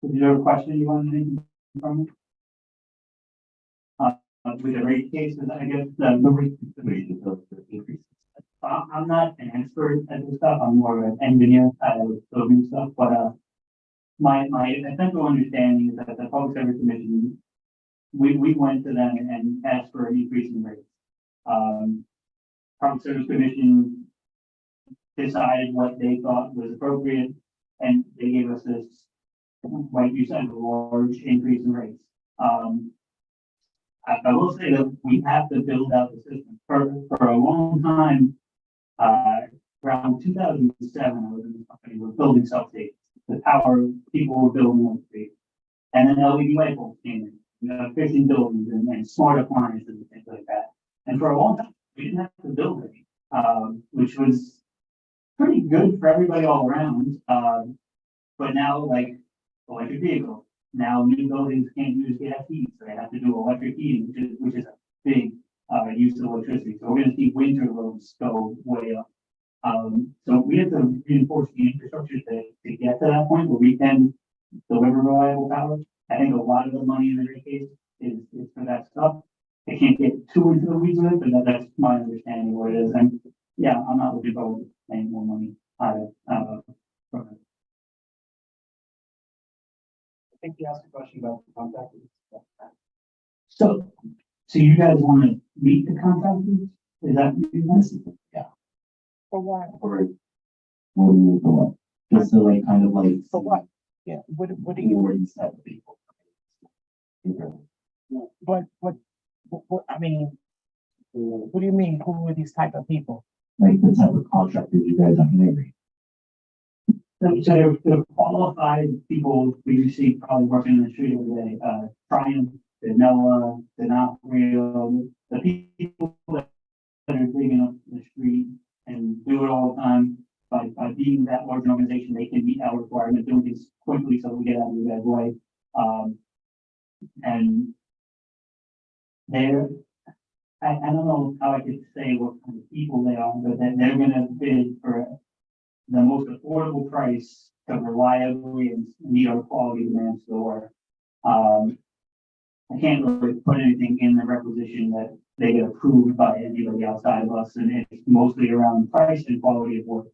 was there a question you wanted to make from me? With the rate cases, I guess the rate Increases. I'm not an expert at this stuff. I'm more of an engineer. I was building stuff, but my essential understanding is that the Public Service Commission, we went to them and asked for an increase in rates. Public Service Commission decided what they thought was appropriate, and they gave us this, like you said, a large increase in rates. I will say that we have to build out the system. For a long time, around 2007, I was in the company, we were building substations. The power people were building on the street. And then LED light bulbs came in, efficient buildings and smart appliances and things like that. And for a long time, we didn't have to build any, which was pretty good for everybody all around. But now, like electric vehicles, now new buildings can't use gas heat, so they have to do electric heating, which is a big use of electricity. So we're going to see winter loads go way up. So we have to reinforce the infrastructure to get to that point where we can deliver reliable power. I think a lot of the money in the rate case is for that stuff. I can't get too into the weeds with it, but that's my understanding of what it is. And yeah, I'm not looking forward to paying more money either. I think you asked a question about the contractors. So you guys want to meet the contractors? Is that what you want? Yeah. For what? Or what? Just to like kind of like. For what? Yeah, what do you? Where these type of people. What, I mean, what do you mean, who are these type of people? Like the type of contractors you guys are hiring. So they're qualified people we see probably working in the street every day. Triumph Noah, D'Onofrio, the people that are digging up the street and do it all the time. By being that large an organization, they can meet our requirement, doing things quickly so we get out of the bad way. And they're, I don't know how I could say what kind of people they are, but they're gonna bid for the most affordable price to reliably and meet our quality demands for the work. I can't really put anything in the requisition that they get approved by anybody outside of us, and it's mostly around price and quality of work.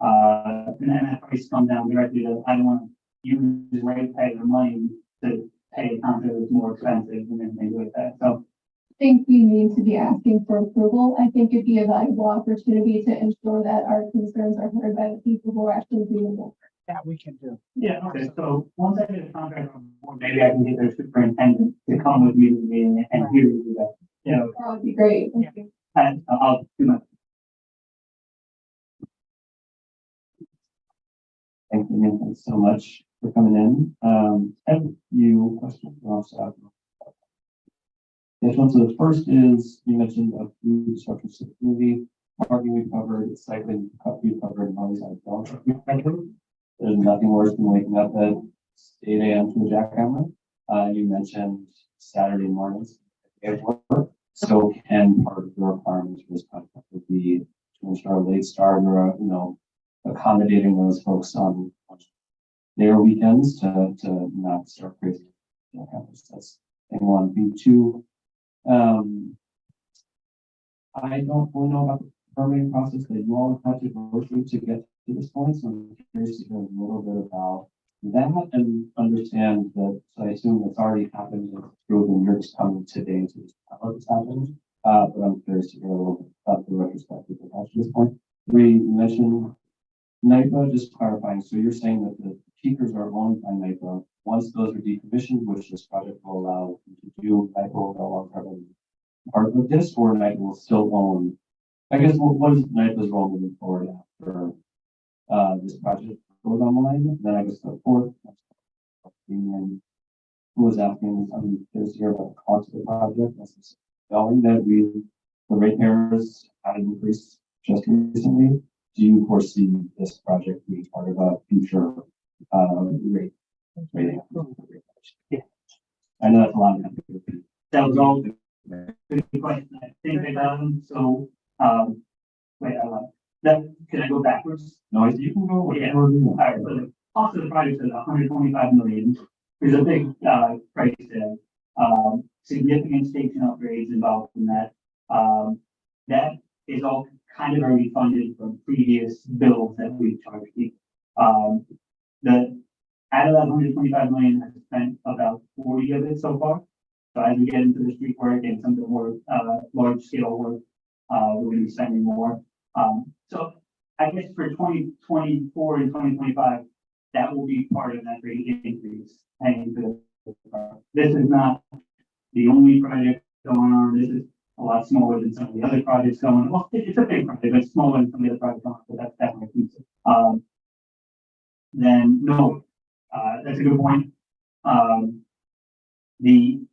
And then that price comes down directly to, I don't want to use ratepayer money to pay a contract that's more expensive and then things like that. So I think we need to be asking for approval. I think it'd be a valuable opportunity to ensure that our concerns are heard by the people who are actually doing the work. That we can do. yeah, okay. So once I get a contract on board, maybe I can get their superintendent to come with me to the meeting and hear you do that. You know, That would be great. Thank you. and I'll do my. Thank you, Ian. Thanks so much for coming in. I have a few questions. This one, so the first is, you mentioned a food structures to the community, parking we covered, cycling we covered, and always on dog we covered. There's nothing worse than waking up at 8 a.m. to a jackhammer. You mentioned Saturday mornings at work. So, and part of the requirements for this contract would be to ensure a late start or, accommodating those folks on their weekends to not start crazy. That's thing one. Thing two, I don't really know about the permitting process that you all have had to go through to get to this point, so I'm curious to hear a little bit about that and understand that, so I assume it's already happened and it's proven you're just coming today to how it's happened. But I'm curious to hear a little bit about the retrospective to this point. Three, you mentioned NIPA, just clarifying, so you're saying that the peakers are owned by NIPA. Once those are decommissioned, which this project will allow you to do, NIPA will no longer have a part of this, or NIPA will still own. I guess what is NIPA's role moving forward after this project goes online? Then I guess the fourth, and who was asking, I'm curious to hear about the cost of the project. That's knowing that the ratepayers had an increase just recently. Do you foresee this project being part of a future rating? Yeah. I know that's a lot of That was all good question. I think I got them. So, wait, can I go backwards? No, you can go. Yeah. All right. So the cost of the project is 125 million. There's a big price there. Significant station upgrades involved in that. That is all kind of already funded from previous bills that we charged people. Out of that 125 million, I've spent about 40 of it so far. So as we get into the street work and some of the more large scale work, we're going to be spending more. So I guess for 2024 and 2025, that will be part of that rate increase. And this is not the only project going on. This is a lot smaller than some of the other projects going on. Well, it's a big project, but it's smaller than some of the other projects going on, so that's definitely a piece. Then no, that's a good point. We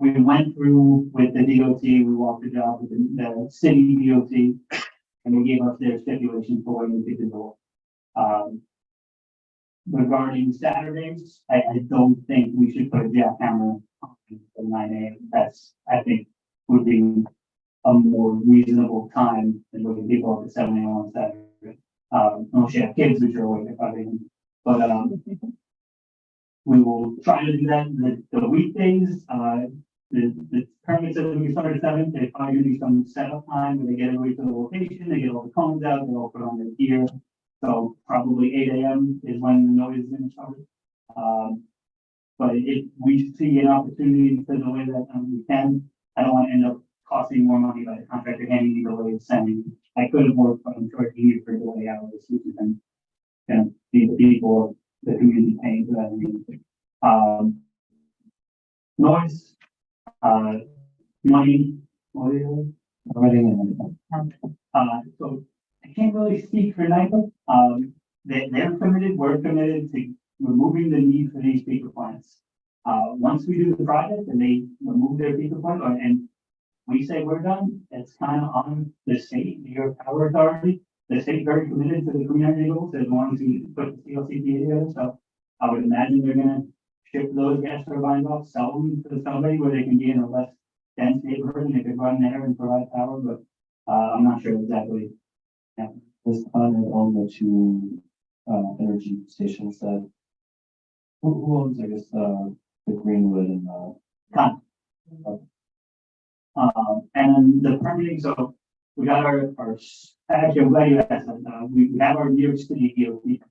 went through with the DOT, we walked the job with the city DOT, and they gave us their stipulation for when we did the door. Regarding Saturdays, I don't think we should put a jackhammer on the 9 a.m. That's, I think, would be a more reasonable time than when people up at 7 a.m. on Saturday. Unless you have kids which are awake at 5 a.m. But we will try to do that the weekdays. The permits that we start at 7, there's probably gonna be some setup time where they get everybody to the location, they get all the cones out, they all put on their gear. So probably 8 a.m. is when the noise is gonna start. But if we see an opportunity to delay that, we can. I don't want to end up costing more money by the contractor handing me delay sending. I could have worked, but I'm charging you for delay hours, which is then gonna be the people, the community paying for that. Noise, money, so I can't really speak for NIPA. They're committed, we're committed to removing the need for these paper plants. Once we do the project and they remove their piece of point, and we say we're done, it's kind of on the state, New York Power Authority. The state very committed to the clean energy goals, they're going to put the CLCP together, so I would imagine they're gonna ship those gas turbines off, sell them to somebody where they can be in a less dense neighborhood and they could run there and provide power, but, I'm not sure exactly. Yeah. This comment on the two, energy stations that, who owns, I guess, the Greenwood and, Con. And then the permitting, so we got actually, I'm glad you asked that, we have our New York City DOT.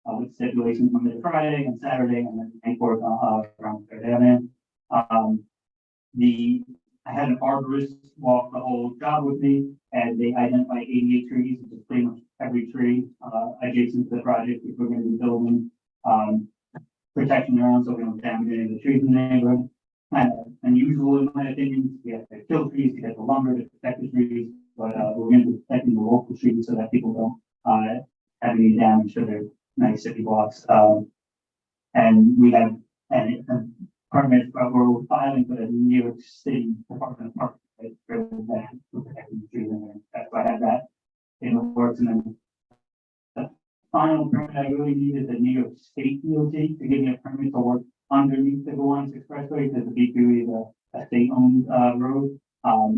With stipulations Monday to Friday and Saturday, and then April, around Third Avenue. I had an arborist walk the whole job with me, and they identified 88 trees, which is pretty much every tree, adjacent to the project, which we're gonna be building, protection around, so we don't damage any of the trees in the neighborhood. Kind of unusual in my opinion, we have to kill trees to get the lumber to protect the trees, but, we're gonna be protecting the local trees so that people don't, have any damage to their nice city blocks. And we have a permit, we're filing for the New York City Department of Parks, right, for that, for protecting the trees in there. That's why I have that in the works. And then the final permit I really need is the New York State DOT to give me a permit to work underneath the Gowanus Expressway, because the BQE is a state-owned, road.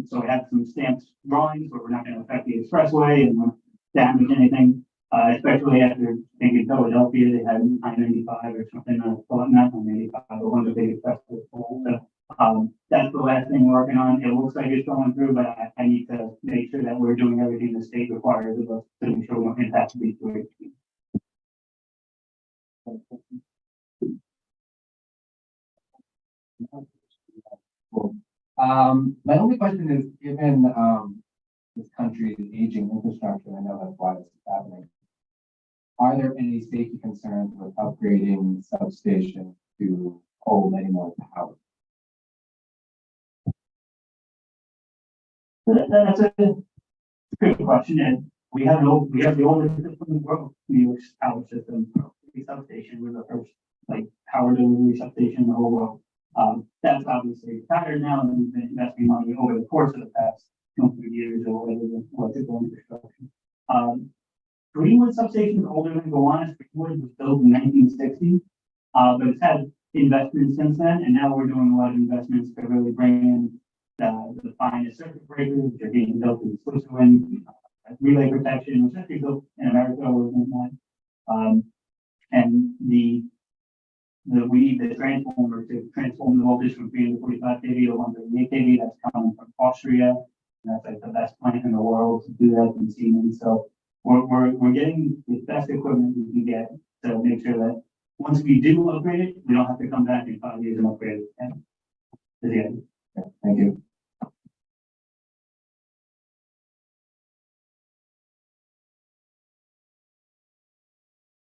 So we have some stamped drawings, but we're not gonna affect the expressway and won't damage anything. Especially after thinking Philadelphia, they had I-95 or something, well, not I-95, but one of the biggest festivals. So, that's the last thing we're working on. It looks like it's going through, but I need to make sure that we're doing everything the state requires of us to make sure we don't impact the B2. My only question is, given, this country's aging infrastructure, I know that's why this is happening. Are there any safety concerns with upgrading substations to hold any more power? That's a good question, and we have the oldest system in the world, New York's power system, the substation was the first, like, power delivery substation in the whole world. That's obviously retired now, and we've been investing money over the course of the past 200 years or whatever the electrical infrastructure. Greenwood substation is older than Gowanus. Greenwood was built in 1960, but it's had investments since then, and now we're doing a lot of investments to really bring in the finest circuit breakers, which are being built in Switzerland, relay protection, which is actually built in America, we're doing that. And we need the transformer to transform the voltage from 345 kV to 138 kV. That's coming from Austria. And that's like the best plant in the world to do that in Siemens. So we're getting the best equipment we can get to make sure that once we do upgrade it, we don't have to come back in 5 years and upgrade it. And to the end. Thank you.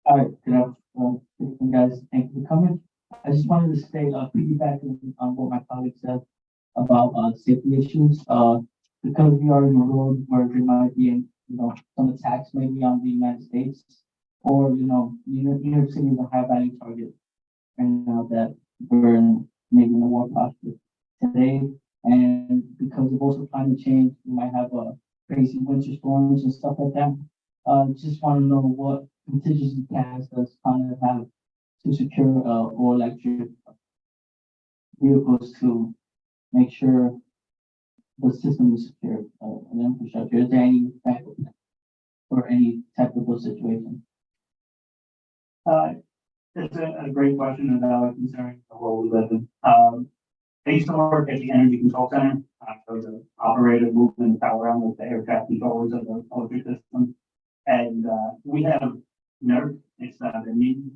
All right, good afternoon, guys. Thank you for coming. I just wanted to say, piggybacking on what my colleague said about, safety issues, because we are in a road where there might be, some attacks maybe on the United States, or, New York City is a high value target. And now that we're maybe in a war posture today, and because of also climate change, we might have, crazy winter storms and stuff like that. Just want to know what contingency plans does Con Ed have to secure all electric vehicles to make sure the system is secure and infrastructure. Is there any backup plan for any technical situation? It's a great question and valid concern of what we live in. I used to work at the Energy Control Center. I was an operator moving the power around with the air traffic controllers of the electric system. And we have NERC, it's the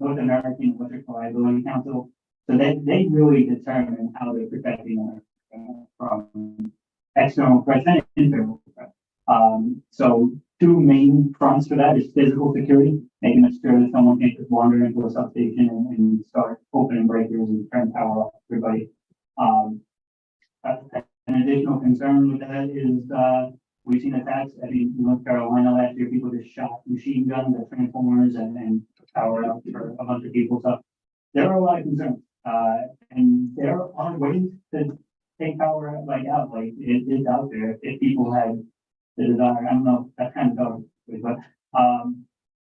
North American Electric Reliability Council. So they really determine how they're protecting from external threats and internal threats. So two main fronts for that is physical security, making sure that someone can't just wander into a substation and start opening breakers and turn power off everybody. An additional concern with that is we've seen attacks. I mean, in North Carolina last year, people just shot machine guns at transformers and power out for a bunch of people. So there are a lot of concerns. And there are ways to take power like out, like it's out there. If people had the desire, I don't know, that kind of dark, but,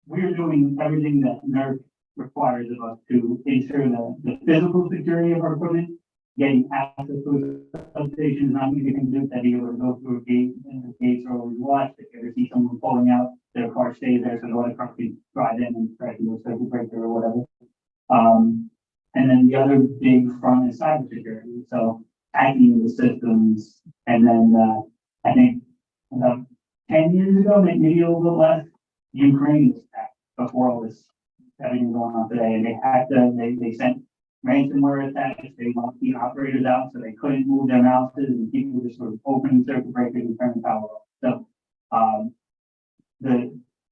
we're doing everything that NERC requires of us to ensure that the physical security of our equipment, getting access to the substation is not easy to do, that you would go through a gate and the gates are always watched. If you ever see someone pulling out, their car stays there, so the other car can drive in and try to do a circuit breaker or whatever. And then the other big front is cybersecurity. So hacking the systems, and then I think about 10 years ago, maybe a little bit less, Ukraine was hacked before all this everything going on today, and they hacked they sent ransomware attacks. They locked the operators out so they couldn't move their mouses, and people just sort of opening circuit breakers and turning power off. So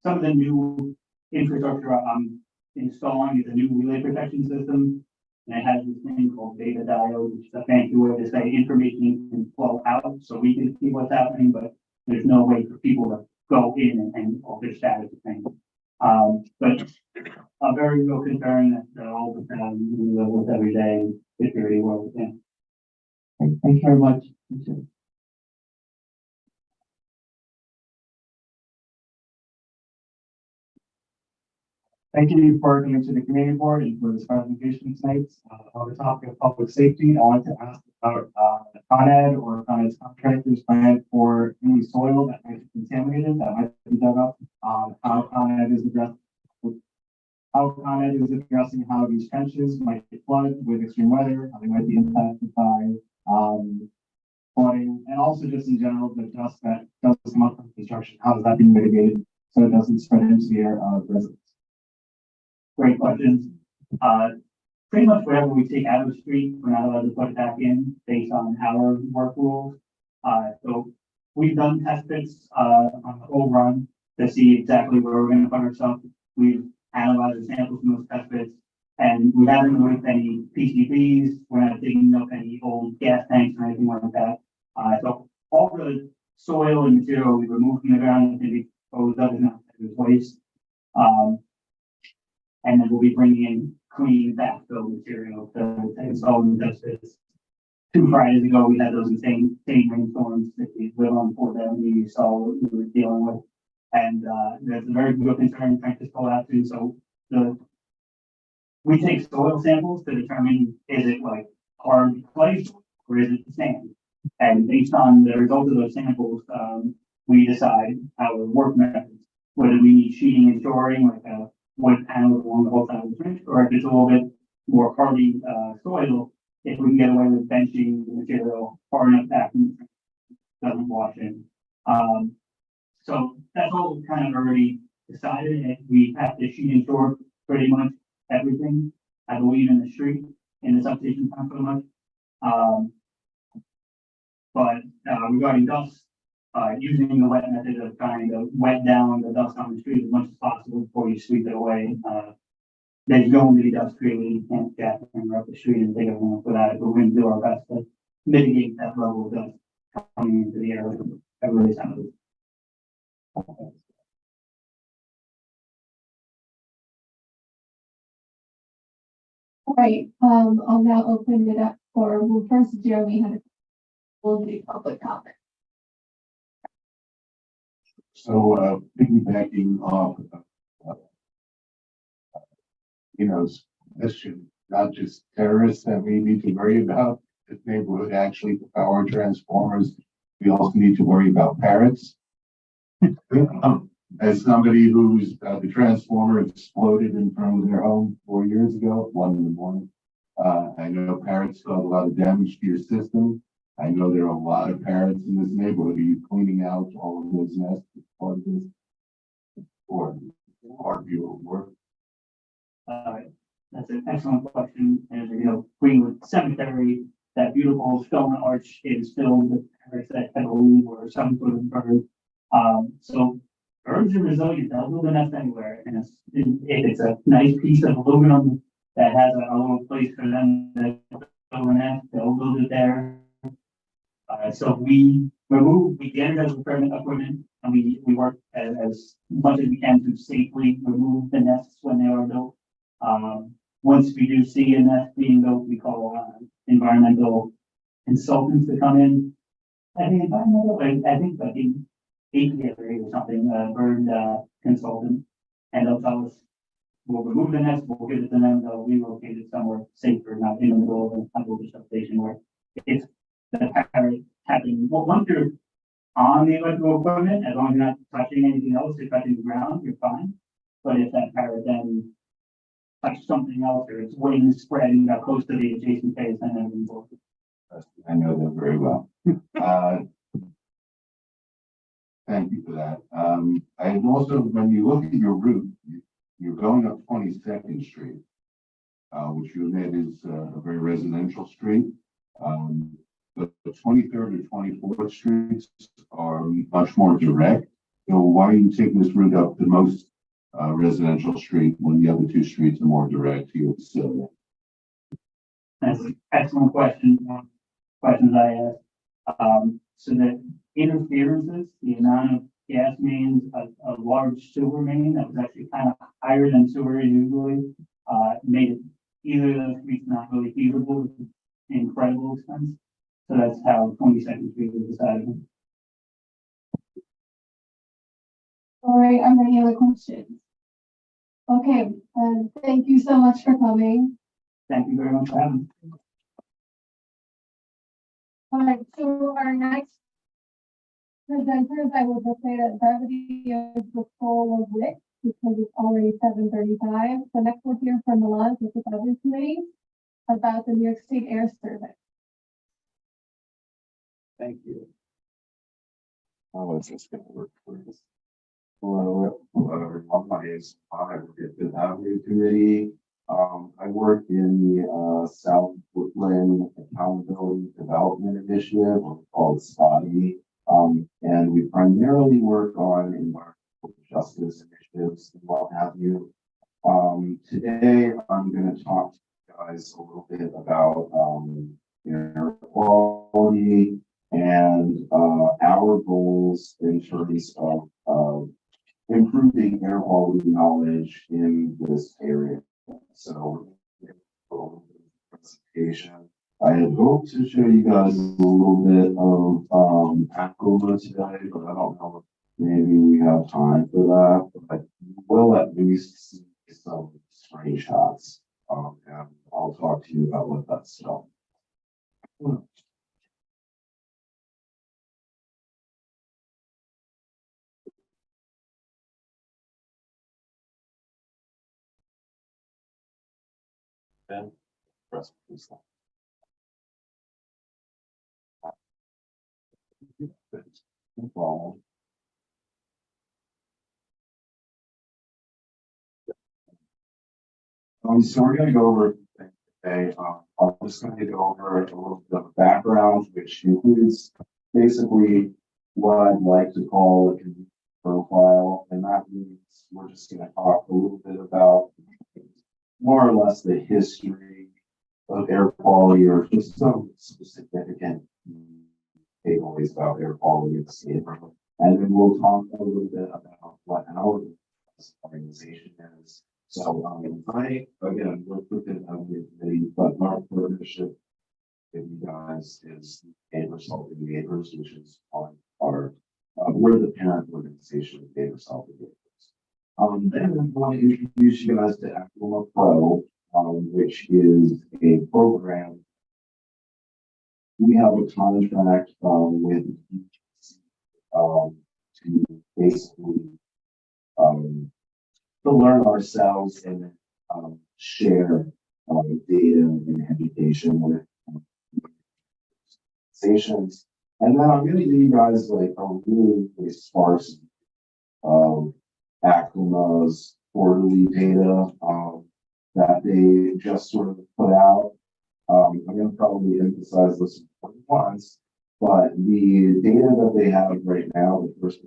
some of the new infrastructure I'm installing is a new relay protection system. And it has this thing called data diode, which is a fancy way to say information can flow out so we can see what's happening, but there's no way for people to go in and alter status of things. But a very real concern that all the time we live with every day security world. Yeah. Thank you very much. Thank you for coming to the community board and for this presentation tonight. On the topic of public safety, I want to ask about Con Ed or Con Ed's contractors plan for any soil that might be contaminated, that might be dug up, how Con Ed is addressing how these trenches might get flooded with extreme weather, how they might be impacted by flooding, and also just in general, the dust that does come up from construction, how is that being mitigated so it doesn't spread into the air of residents? Great questions. Pretty much whatever we take out of the street, we're not allowed to put it back in based on our work rules. So we've done test pits on the whole run to see exactly where we're going to put ourselves. We've analyzed the samples from those test pits, and we haven't removed any PCBs. We're not digging up any old gas tanks or anything like that. So all the soil and material we removed from the ground can be disposed of and not waste. And then we'll be bringing in clean backfill material to install in the test pits. 2 Fridays ago, we had those insane rainstorms that we live on Fort Avenue. You saw what we were dealing with. And there's a very good concern trying to pull out too. So we take soil samples to determine, is it like hard clay or is it sand? And based on the results of those samples, we decide our work methods, whether we need sheeting and shoring, like a wood panel along the whole side of the trench, or if it's a little bit more hardy soil, if we can get away with benching the material far enough back from the trench, doesn't wash in. So that's all kind of already decided. And we have to sheet and shore pretty much everything, I believe, in the street, in the substation, not so much. But regarding dust, using the wet method of trying to wet down the dust on the street as much as possible before you sweep it away. There's going to be dust created. You can't jack it up the street and take everything up without it, but we're going to do our best to mitigate that level of dust coming into the air every time. All right, I'll now open it up for, well, first Jeremy will do public comment. So, piggybacking off, question, not just terrorists that we need to worry about this neighborhood, actually, the power transformers. We also need to worry about parrots. As somebody who's the transformer exploded in front of their home 4 years ago, 1 in the morning. I know parrots cause a lot of damage to your system. I know there are a lot of parrots in this neighborhood. Are you cleaning out all of those nests as part of this? Or part of your work? That's an excellent question. And Greenwood Cemetery, that beautiful stone arch is filled with parrots that I believe or some sort of bird. So birds are resilient. They'll build a nest anywhere. And if it's a nice piece of aluminum that has a little place for them to build a nest, they'll build it there. So we de-energize the permanent equipment, and we work as much as we can to safely remove the nests when they are built. once we do see enough being built, we call environmental consultants to come in. I think environmental, I think like in APA or something, bird consultant, and they'll tell us, we'll remove the nest, we'll give it to them, they'll relocate it somewhere safer, not in the middle of a highway substation where if the parrot happening, well, once you're on the electrical equipment, as long as you're not touching anything else, you're touching the ground, you're fine. But if that parrot then touches something else or its wings spreading up close to the adjacent face, then everything's over. I know them very well. Thank you for that. And also, when you look at your route, you're going up 22nd Street, which you admit is a very residential street. But the 23rd and 24th streets are much more direct. So why are you taking this route up the most residential street when the other two streets are more direct to your facility? That's an excellent question. Questions I asked. So that interferences, the amount of gas mains, a large sewer main that was actually kind of higher than sewer is usually, made it either of those streets not really feasible, incredible expense. So that's how 22nd Street was decided. All right, are there any other questions? Okay, thank you so much for coming. Thank you very much for having me. All right, so our next presenters, I will just say that brevity is the soul of wit because it's already 7:35. So next we'll hear from Milan with the Budget Committee about the New York State Air Survey. Thank you. How is this going to work for us? Hello, everyone. My name is Tom. I work at the Avenue Committee. I work in the South Woodland Accountability Development Initiative, called SPOTty. And we primarily work on environmental justice initiatives and what have you. Today, I'm going to talk to you guys a little bit about air quality and our goals in terms of improving air quality knowledge in this area. So, presentation. I had hoped to show you guys a little bit of ACOMA today, but I don't know if maybe we have time for that. But we'll at least see some screenshots, and I'll talk to you about what that's about. Ben, press please. No problem. So we're going to go over today. I'm just going to go over a little bit of background, which includes basically what I'd like to call a community profile, and that means we're just going to talk a little bit about more or less the history of air quality, or just some significant takeaways about air quality in the state. And then we'll talk a little bit about what our organization is. So, I, again, work within the committee, but our partnership with you guys is Neighbors Helping Neighbors, which is on our, we're the parent organization of Neighbors Helping Neighbors. Then I want to introduce you guys to ACOMA Pro, which is a program. We have a contract with to basically to learn ourselves and share data and education with organizations. And then I'm going to give you guys like a really sparse ACOMA's quarterly data that they just sort of put out. I'm going to probably emphasize this once, but the data that they have right now, the first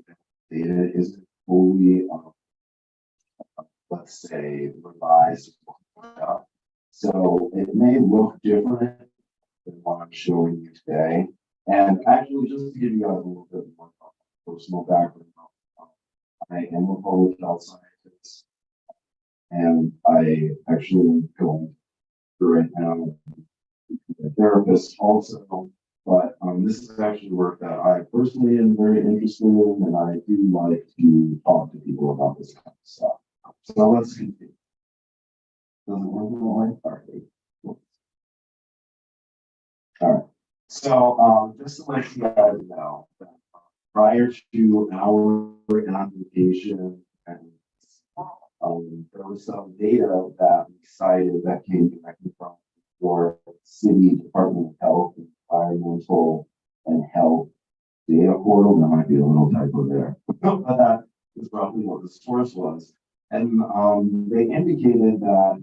data isn't fully, let's say, revised. So it may look different than what I'm showing you today. And actually, just to give you guys a little bit more personal background, I am a public health scientist. And I actually am going through right now, a therapist also, but this is actually work that I personally am very interested in, and I do like to talk to people about this kind of stuff. So let's continue. Doesn't work all right? All right. So just to let you guys know, that prior to our application, and there was some data that we cited that came directly from your city Department of Health, Environmental and Health data portal. There might be a little typo there, but that is roughly what the source was. And they indicated that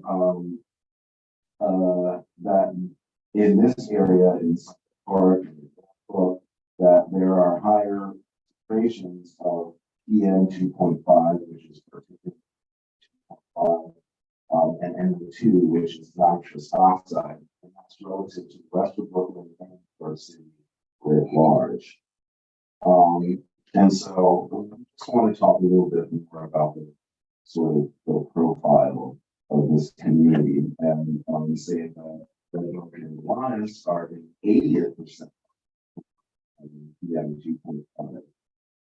that in this area, in Park, that there are higher concentrations of PM 2.5, which is particulate 2.5, and NO2, which is nitrous oxide, and that's relative to the rest of Brooklyn and our city writ large. And so I just want to talk a little bit more about the sort of the profile of this community, and say that North Carolina's are in 80th% of PM 2.5,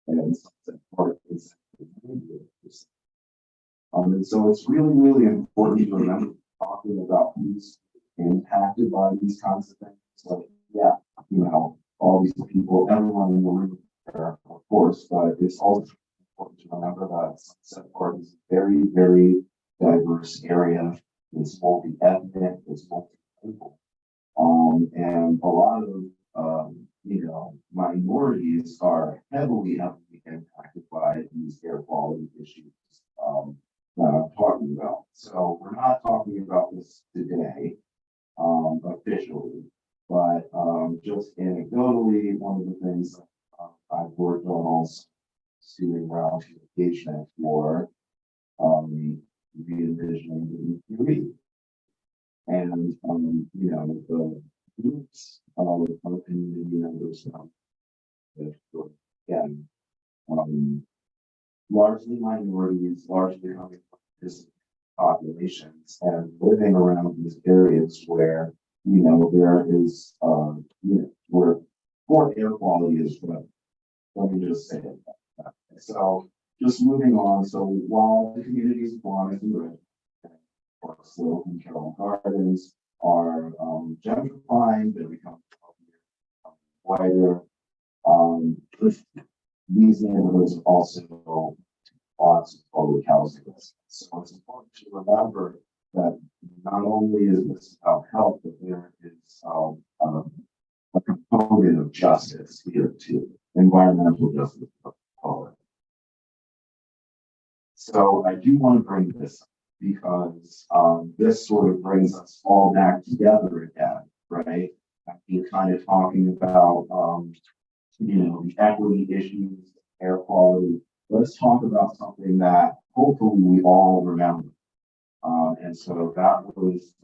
and Sunset Park is 90th%. And so it's really, really important to remember talking about who's impacted by these kinds of things. Like, yeah, all these people, everyone in the room there, of course, but it's also important to remember that Sunset Park is a very, very diverse area. It's multi-ethnic, it's multi-racial. And a lot of, minorities are heavily impacted by these air quality issues that I'm talking about. So we're not talking about this today, officially, but just anecdotally, one of the things I've worked on also doing around communication for re-envisioning the EQE. And the groups of our community members again, largely minorities, largely coming from this populations, and living around these areas where there is where poor air quality is good. Let me just say it. So just moving on. So while the communities of Blondes and Red, or Slope and Carroll Gardens are gentrifying, they become wider. These neighborhoods also lots of public housing. So it's important to remember that not only is this about health, but there is a component of justice here too, environmental justice. So I do want to bring this up because this sort of brings us all back together again, right? You're kind of talking about the equity issues, air quality. Let's talk about something that hopefully we all remember. And so that was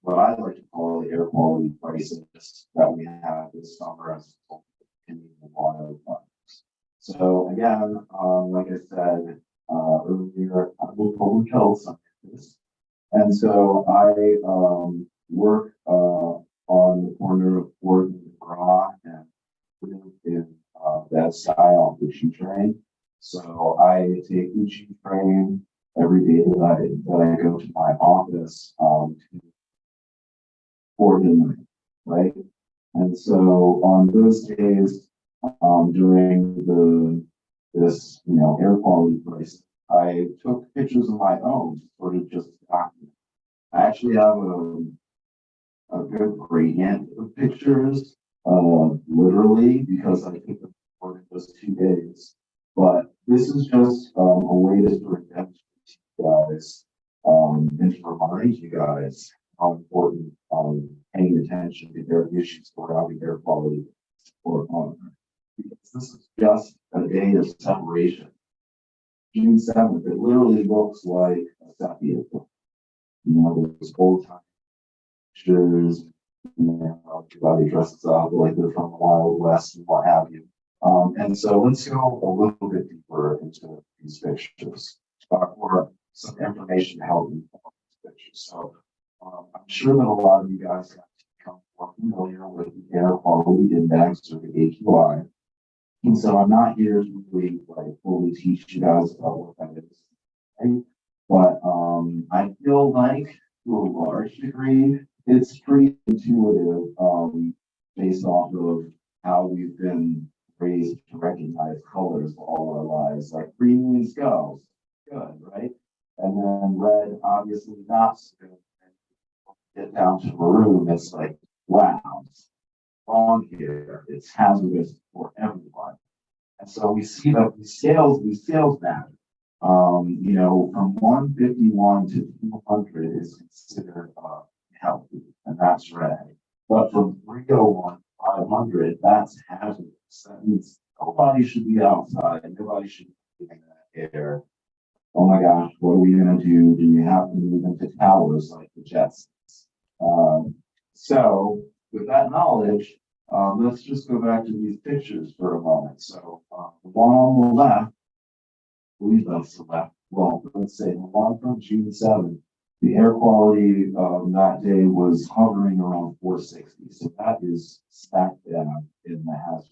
what I like to call the air quality crisis that we had this summer as in the wildfires. So again, like I said earlier, I'm a public health scientist, and so I work on the corner of Fort and McGraw and live in that style of the G train. So I take the G train every day that I go to my office for the night, right? And so on those days, during this air quality crisis, I took pictures of my own, sort of just document. I actually have a good gradient of pictures, literally, because I took them for just 2 days. But this is just a way to sort of demonstrate to you guys and to remind you guys how important paying attention to their issues surrounding air quality or because this is just a day of separation. June 7th, it literally looks like a sepia. Those old time pictures, everybody dresses up like they're from the Wild West and what have you. And so let's go a little bit deeper into these pictures. For some information to help inform this picture. So I'm sure that a lot of you guys have become more familiar with the air quality index or the AQI. And so I'm not here to really like fully teach you guys about what that is. Right? But I feel like to a large degree, it's pretty intuitive based off of how we've been raised to recognize colors all our lives. Like green means go, good, right? And then red, obviously not so good. And get down to maroon, it's like, wow, it's wrong here. It's hazardous for everyone. And so we see that these scales matter. You know, from 151 to 200 is considered healthy, and that's red. But from 301 to 500, that's hazardous. That means nobody should be outside, nobody should be in that air. Oh my gosh, what are we gonna do? Do we have to move into towers like the Jetsons? So with that knowledge, let's just go back to these pictures for a moment. So the one on the left, I believe that's the left. Well, let's say the one from June 7th, the air quality that day was hovering around 460. So that is stacked down in the hazards.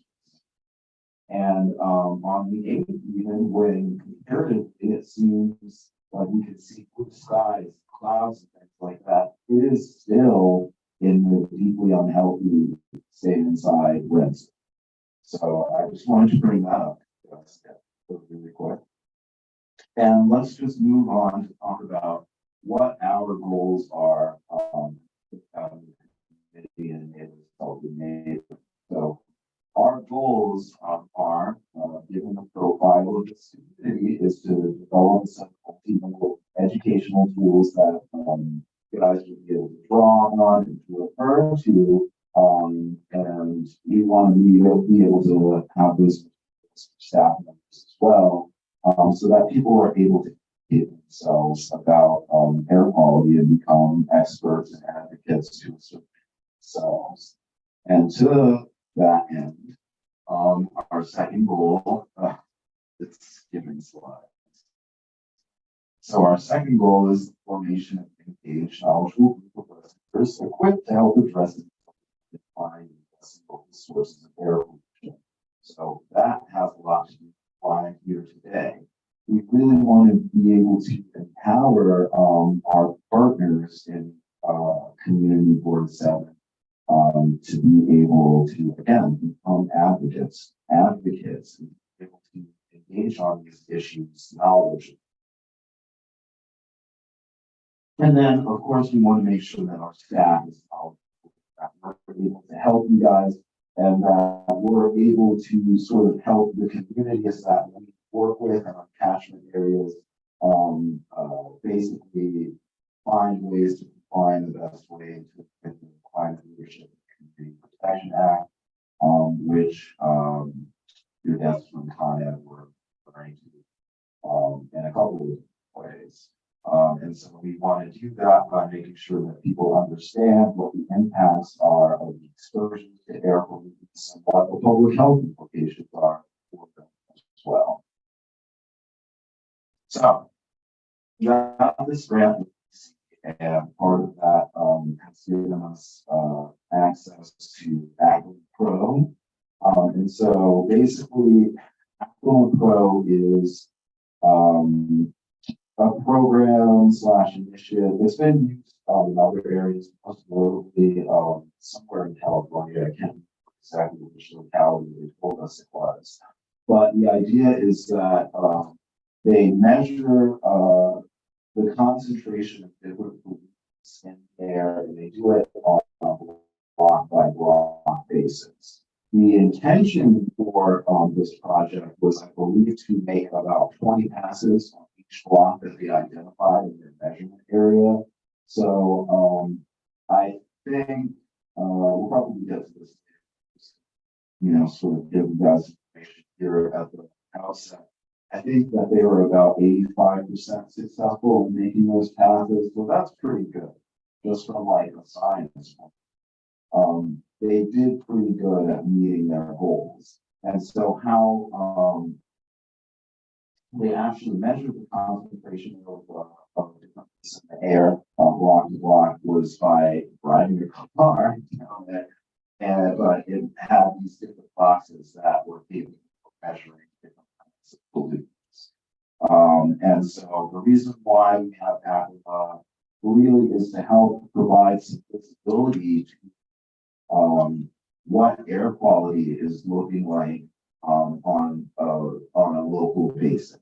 And on the 8th, even when comparatively it seems like we could see blue skies, clouds, and things like that, it is still in the deeply unhealthy stay inside red zone. So I just wanted to bring that up really quick. And let's just move on to talk about what our goals are so our goals are, given the profile of this community, is to develop some multimodal educational tools that you guys will be able to draw on and to refer to. And we want to be able to have those staff members as well, so that people are able to educate themselves about air quality and become experts and advocates to themselves. And to that end, our second goal, it's skipping slides. So our second goal is the formation of engaged, knowledgeable group of listeners equipped to help address and define local sources of air pollution. So that has a lot to do with why here today. We really want to be able to empower our partners in Community Board 7 to be able to, again, become advocates, and be able to engage on these issues, knowledge. And then, of course, we want to make sure that our staff is knowledgeable, that we're able to help you guys, and that we're able to sort of help the communities that we work with in our catchment areas, basically find ways to find the best way to fit the Climate Leadership and Community Protection Act, which your guests from Con Ed were referring to in a couple of ways. And so we want to do that by making sure that people understand what the impacts are of the exposures to air pollutants and what the public health implications are for them as well. So, got this grant, and part of that has given us access to Affluent Pro. And so basically, Affluent Pro is a program / initiative. It's been used in other areas, most notably somewhere in California. I can't remember exactly which locality they told us it was. But the idea is that they measure the concentration of different pollutants in the air, and they do it on a block by block basis. The intention for this project was, I believe, to make about 20 passes on each block that they identified in their measurement area. So I think we'll probably get to this, sort of give you guys information here at the outset. I think that they were about 85% successful in making those passes, so that's pretty good, just from like a science point. They did pretty good at meeting their goals. And so how they actually measured the concentration of difference in the air, block to block, was by driving a car, but it had these different boxes that were capable of measuring different kinds of pollutants. And so the reason why we have ACLA really is to help provide some visibility to what air quality is looking like on a local basis.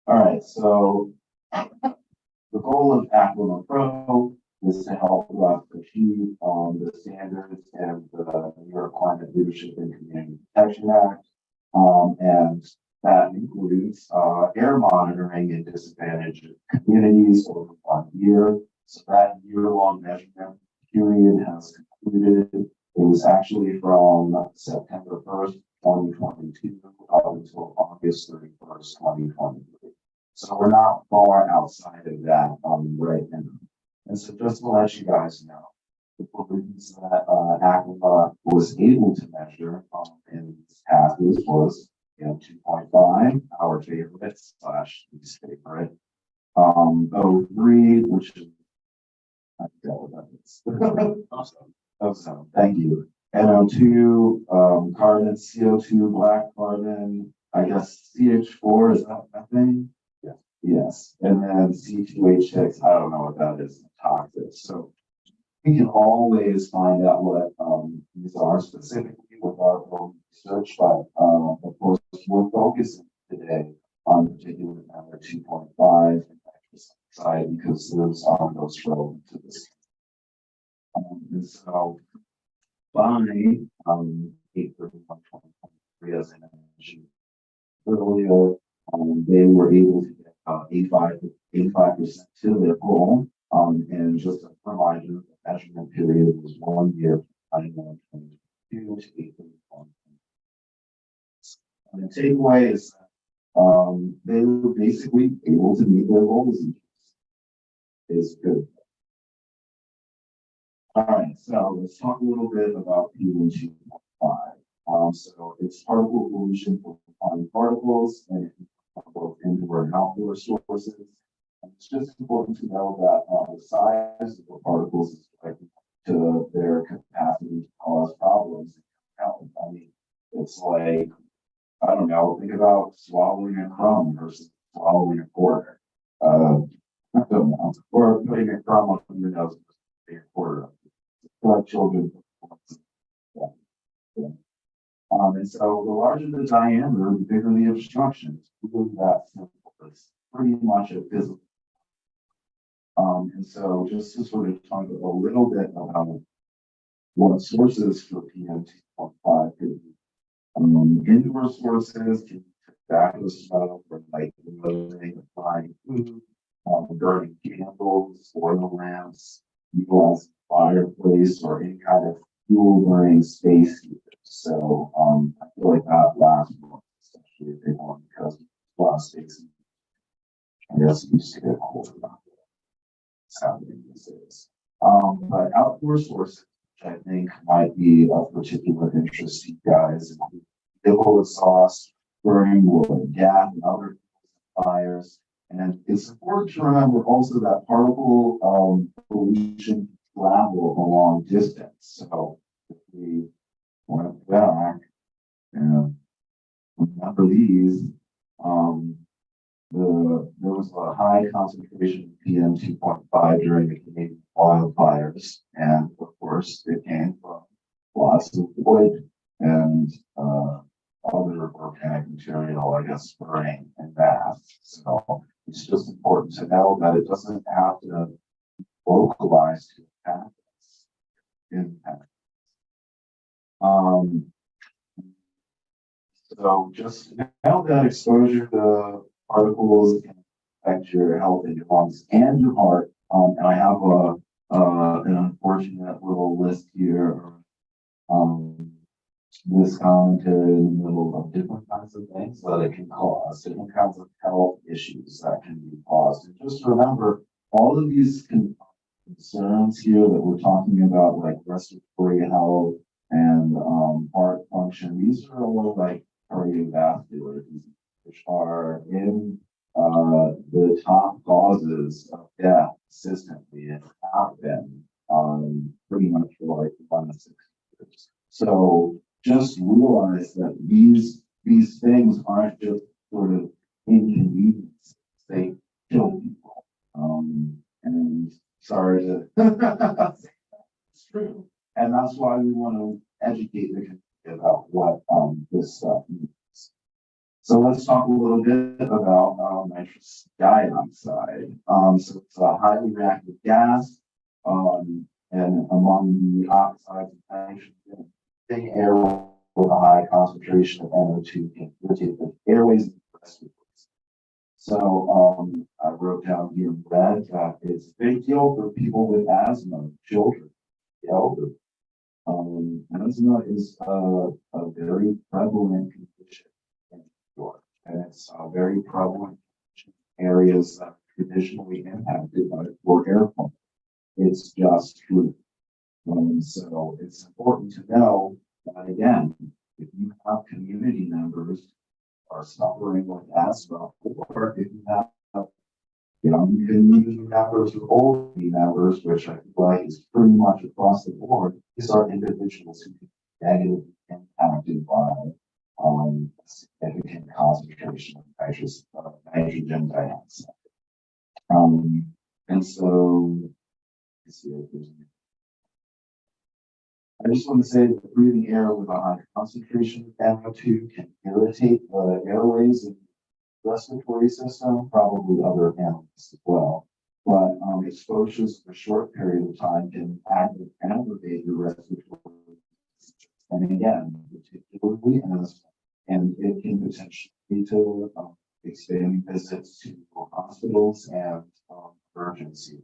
All right, so the goal of ACLA Pro is to help us achieve the standards and the New York Climate Leadership and Community Protection Act. And that includes air monitoring in disadvantaged communities over 1 year. So that year-long measurement period has concluded. It was actually from September 1st, 2022 up until August 31st, 2023. So we're not far outside of that right now. And so just to let you guys know, the pollutants that ACLA was able to measure in this pathways was 2.5, our favorite / least favorite. O3, which is I forgot what that is. Awesome. Thank you. NO2, carbon, CO2, black carbon, I guess CH4, is that methane? Yes. Yes. And then C2H6, I don't know what that is, toxic. So we can always find out what these are specifically with our own research, but of course we're focusing today on particular number 2.5 and side because those are most relevant to this. And so by 8/31/2023, as I mentioned earlier, they were able to get 85% to their goal. And just a reminder, the measurement period was 1 year, 2022 to 8/31. And the takeaway is that they were basically able to meet their goals. Is good. All right, so let's talk a little bit about PM 2.5. So it's particle pollution from fine particles and both indoor and outdoor sources. And it's just important to know that the size of the particles is connected to their capacity to cause problems. I mean, it's like, I don't know, think about swallowing a crumb versus swallowing a quarter. I don't know. Or putting a crumb on your nose and a quarter. Like children. Yeah. Yeah. And so the larger the diameter, the bigger the obstruction. It's really that simple. It's pretty much a physical. And so just to sort of talk a little bit about what sources for PM 2.5 could be. Indoor sources can be tobacco smoke or like frying food. Burning candles, oil lamps, utilizing fireplace, or any kind of fuel burning space heater. So I feel like that last one is actually a big one because a lot of space. I guess it used to get cold around there. It's happening these days. But outdoor sources, which I think might be of particular interest to you guys, include vehicle exhaust, burning wood, gas, and other fires. And it's important to remember also that particle pollution travel a long distance. So if we went back and remember these, there was a high concentration of PM 2.5 during the Canadian wildfires, and of course it came from lots of wood and other organic material, I guess, burning and mass. So it's just important to know that it doesn't have to localize to impact. So just know that exposure to particles can affect your health in your lungs and your heart. And I have an unfortunate little list here. This commentary in the middle of different kinds of things that it can cause, different kinds of health issues that can be caused. And just remember, all of these concerns here that we're talking about, like respiratory health and heart function, these are all like cardiovascular disease, which are in the top causes of death consistently and have been pretty much for like the last 6 years. So just realize that these things aren't just sort of inconveniences, they kill people. And sorry to it's true. And that's why we want to educate the community about what this stuff means. So let's talk a little bit about nitrous dioxide. So it's a highly reactive gas, and among the oxides of nitrogen, thin air with a high concentration of NO2 can irritate the airways and respiratory. So I wrote down here in red that it's a big deal for people with asthma, children, the elderly. Asthma is a very prevalent condition in New York, and it's a very prevalent in areas that are traditionally impacted by poor air quality. It's just true. So it's important to know that, again, if you have community members who are suffering with asthma, or if you have young community members or old community members, which I feel like is pretty much across the board, these are individuals who can be negatively impacted by significant concentration of nitrogen dioxide. And so, let's see if there's any. I just want to say that breathing air with a high concentration of NO2 can irritate the airways and respiratory system, probably other animals as well. But exposures for a short period of time can aggravate your respiratory system. And again, particularly asthma, and it can potentially lead to expanding visits to hospitals and emergencies.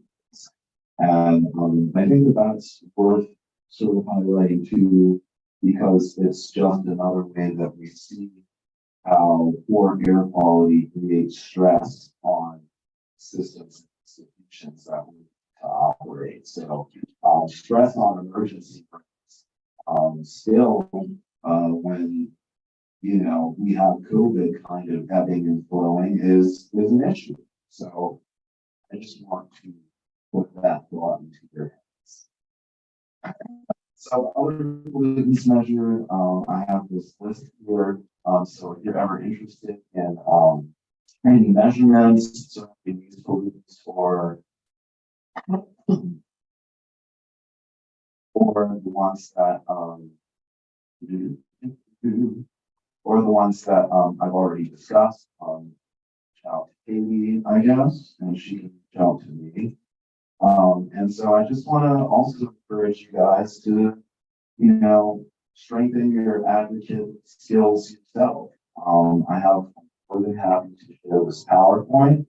And I think that that's worth sort of highlighting too, because it's just another way that we see how poor air quality creates stress on systems and institutions that we need to operate. So stress on emergency rooms, still when we have COVID kind of ebbing and flowing is an issue. So I just want to put that thought into your heads. So other pollutants measured, I have this list here. So if you're ever interested in any measurements, so you can use pollutants for the ones that I've already discussed. Reach out to Katie, I guess, and she can reach out to me. And so I just want to also encourage you guys to, strengthen your advocate skills yourself. I have more than happy to share this PowerPoint,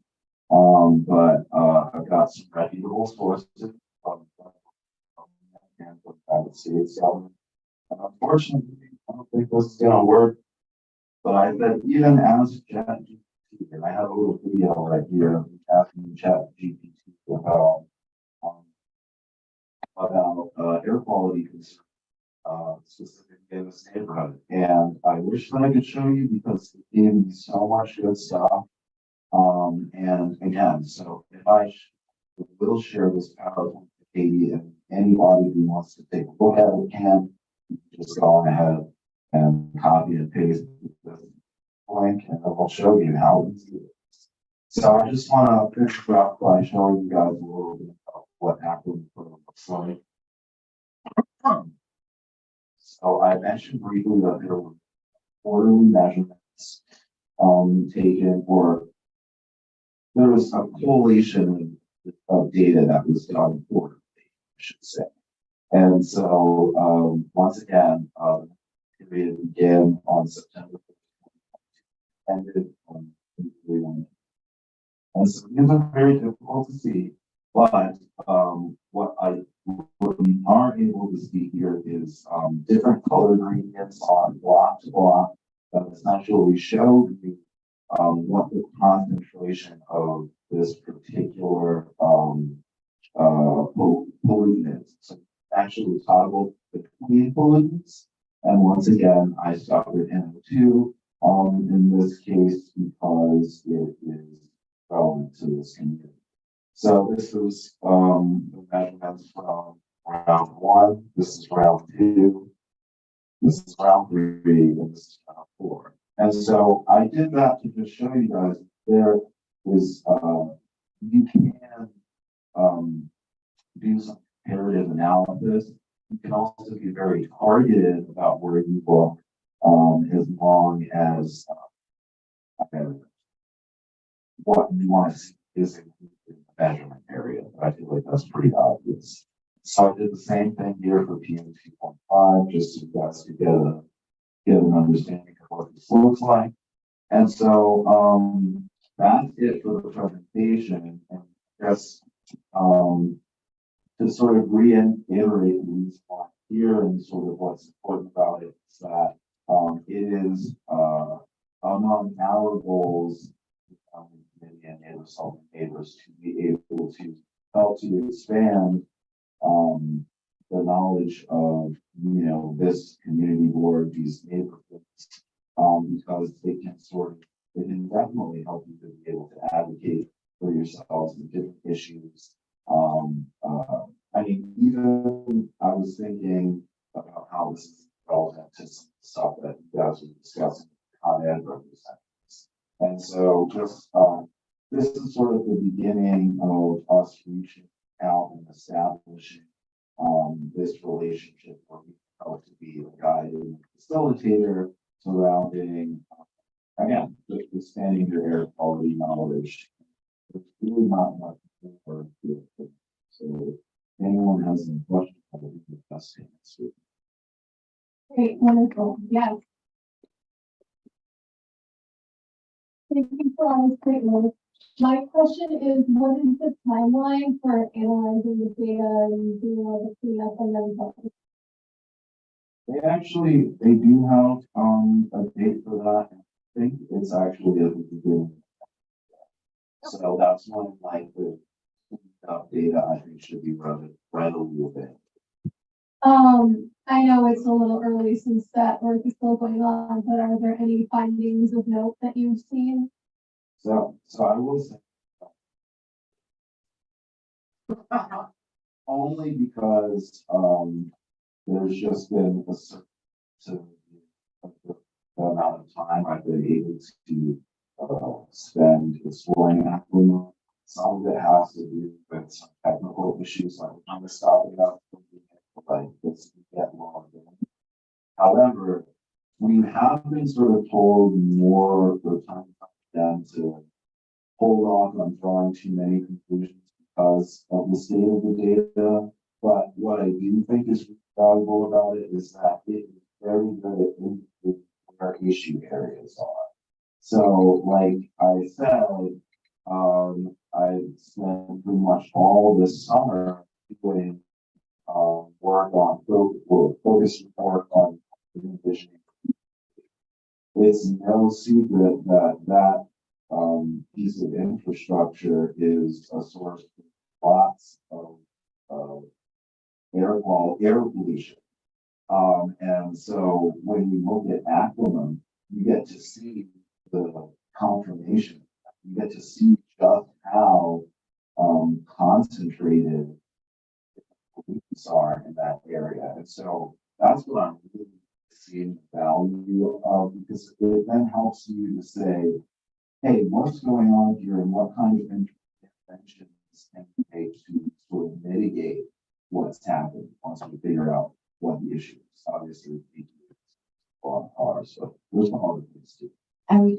but I've got some reputable sources from the United States government. And unfortunately, I don't think this is going to work. But I said, even as ChatGPT, and I have a little video right here asking ChatGPT about air quality concerns, specifically in this neighborhood. And I wish that I could show you because it gave me so much good stuff. And again, so if I will share this PowerPoint with Katie, and anybody who wants to take a look at it can, just go on ahead and copy and paste the link, and I'll show you how easy it is. So I just want to finish up by showing you guys a little bit of what Acronym looks like. So I mentioned briefly that there were quarterly measurements taken, or there was a collation of data that was done quarterly, I should say. And so once again, the period began on September 1st, ended on February 1st. And so these are very difficult to see, but what we are able to see here is different color gradients on block to block that essentially show you what the concentration of this particular pollutant is. So actually toggle between pollutants. And once again, I start with NO2 in this case because it is relevant to this community. So this is, the measurements from round one, this is round two, this is round three, and this is round four. And so I did that to just show you guys there is, you can, do some comparative analysis. You can also be very targeted about where you look, as long as what you want to see is included in the measurement area. I feel like that's pretty obvious. So I did the same thing here for PM 2.5, just so you guys could get an understanding of what this looks like. And so that's it for the presentation. And I guess to sort of reiterate these points here and sort of what's important about it is that it is among our goals and neighbors to be able to help to expand the knowledge of this community board, these neighborhoods, because they can definitely help you to be able to advocate for yourselves in different issues. I mean, even I was thinking about how this is relevant to some stuff that you guys were discussing on Ed representatives. And so just this is sort of the beginning of us reaching out and establishing this relationship where we help to be a guide and facilitator surrounding again, just expanding your air quality knowledge. It's really not much more to it. So if anyone has any questions, I will do the best to answer. Great, wonderful, yes. Thank you for all this great work. My question is, what is the timeline for analyzing the data and doing all the cleanup and then publishing? They do have a date for that. I think it's actually at the beginning. So that's when like the data I think should be readily available. I know it's a little early since that work is still going on, but are there any findings of note that you've seen? So I will say only because there's just been a certain amount of time I've been able to spend exploring Aquima. Some of it has to do with some technical issues like I'm gonna stop it up like this get long. However, we have been sort of told more for time than to hold off on drawing too many conclusions because of the state of the data. But what I do think is valuable about it is that it is very good at indicating where issue areas are. So, like I said, I spent pretty much all this summer doing work on focus work on envisioning. It's no secret that piece of infrastructure is a source of lots of air pollution. And so when you look at Aquima, you get to see the confirmation. You get to see just how concentrated pollutants are in that area. And so that's what I'm really seeing the value of, because it then helps you to say, hey, what's going on here and what kind of interventions can we take to sort of mitigate what's happening once we figure out what the issue is. Obviously, so there's no other things to do.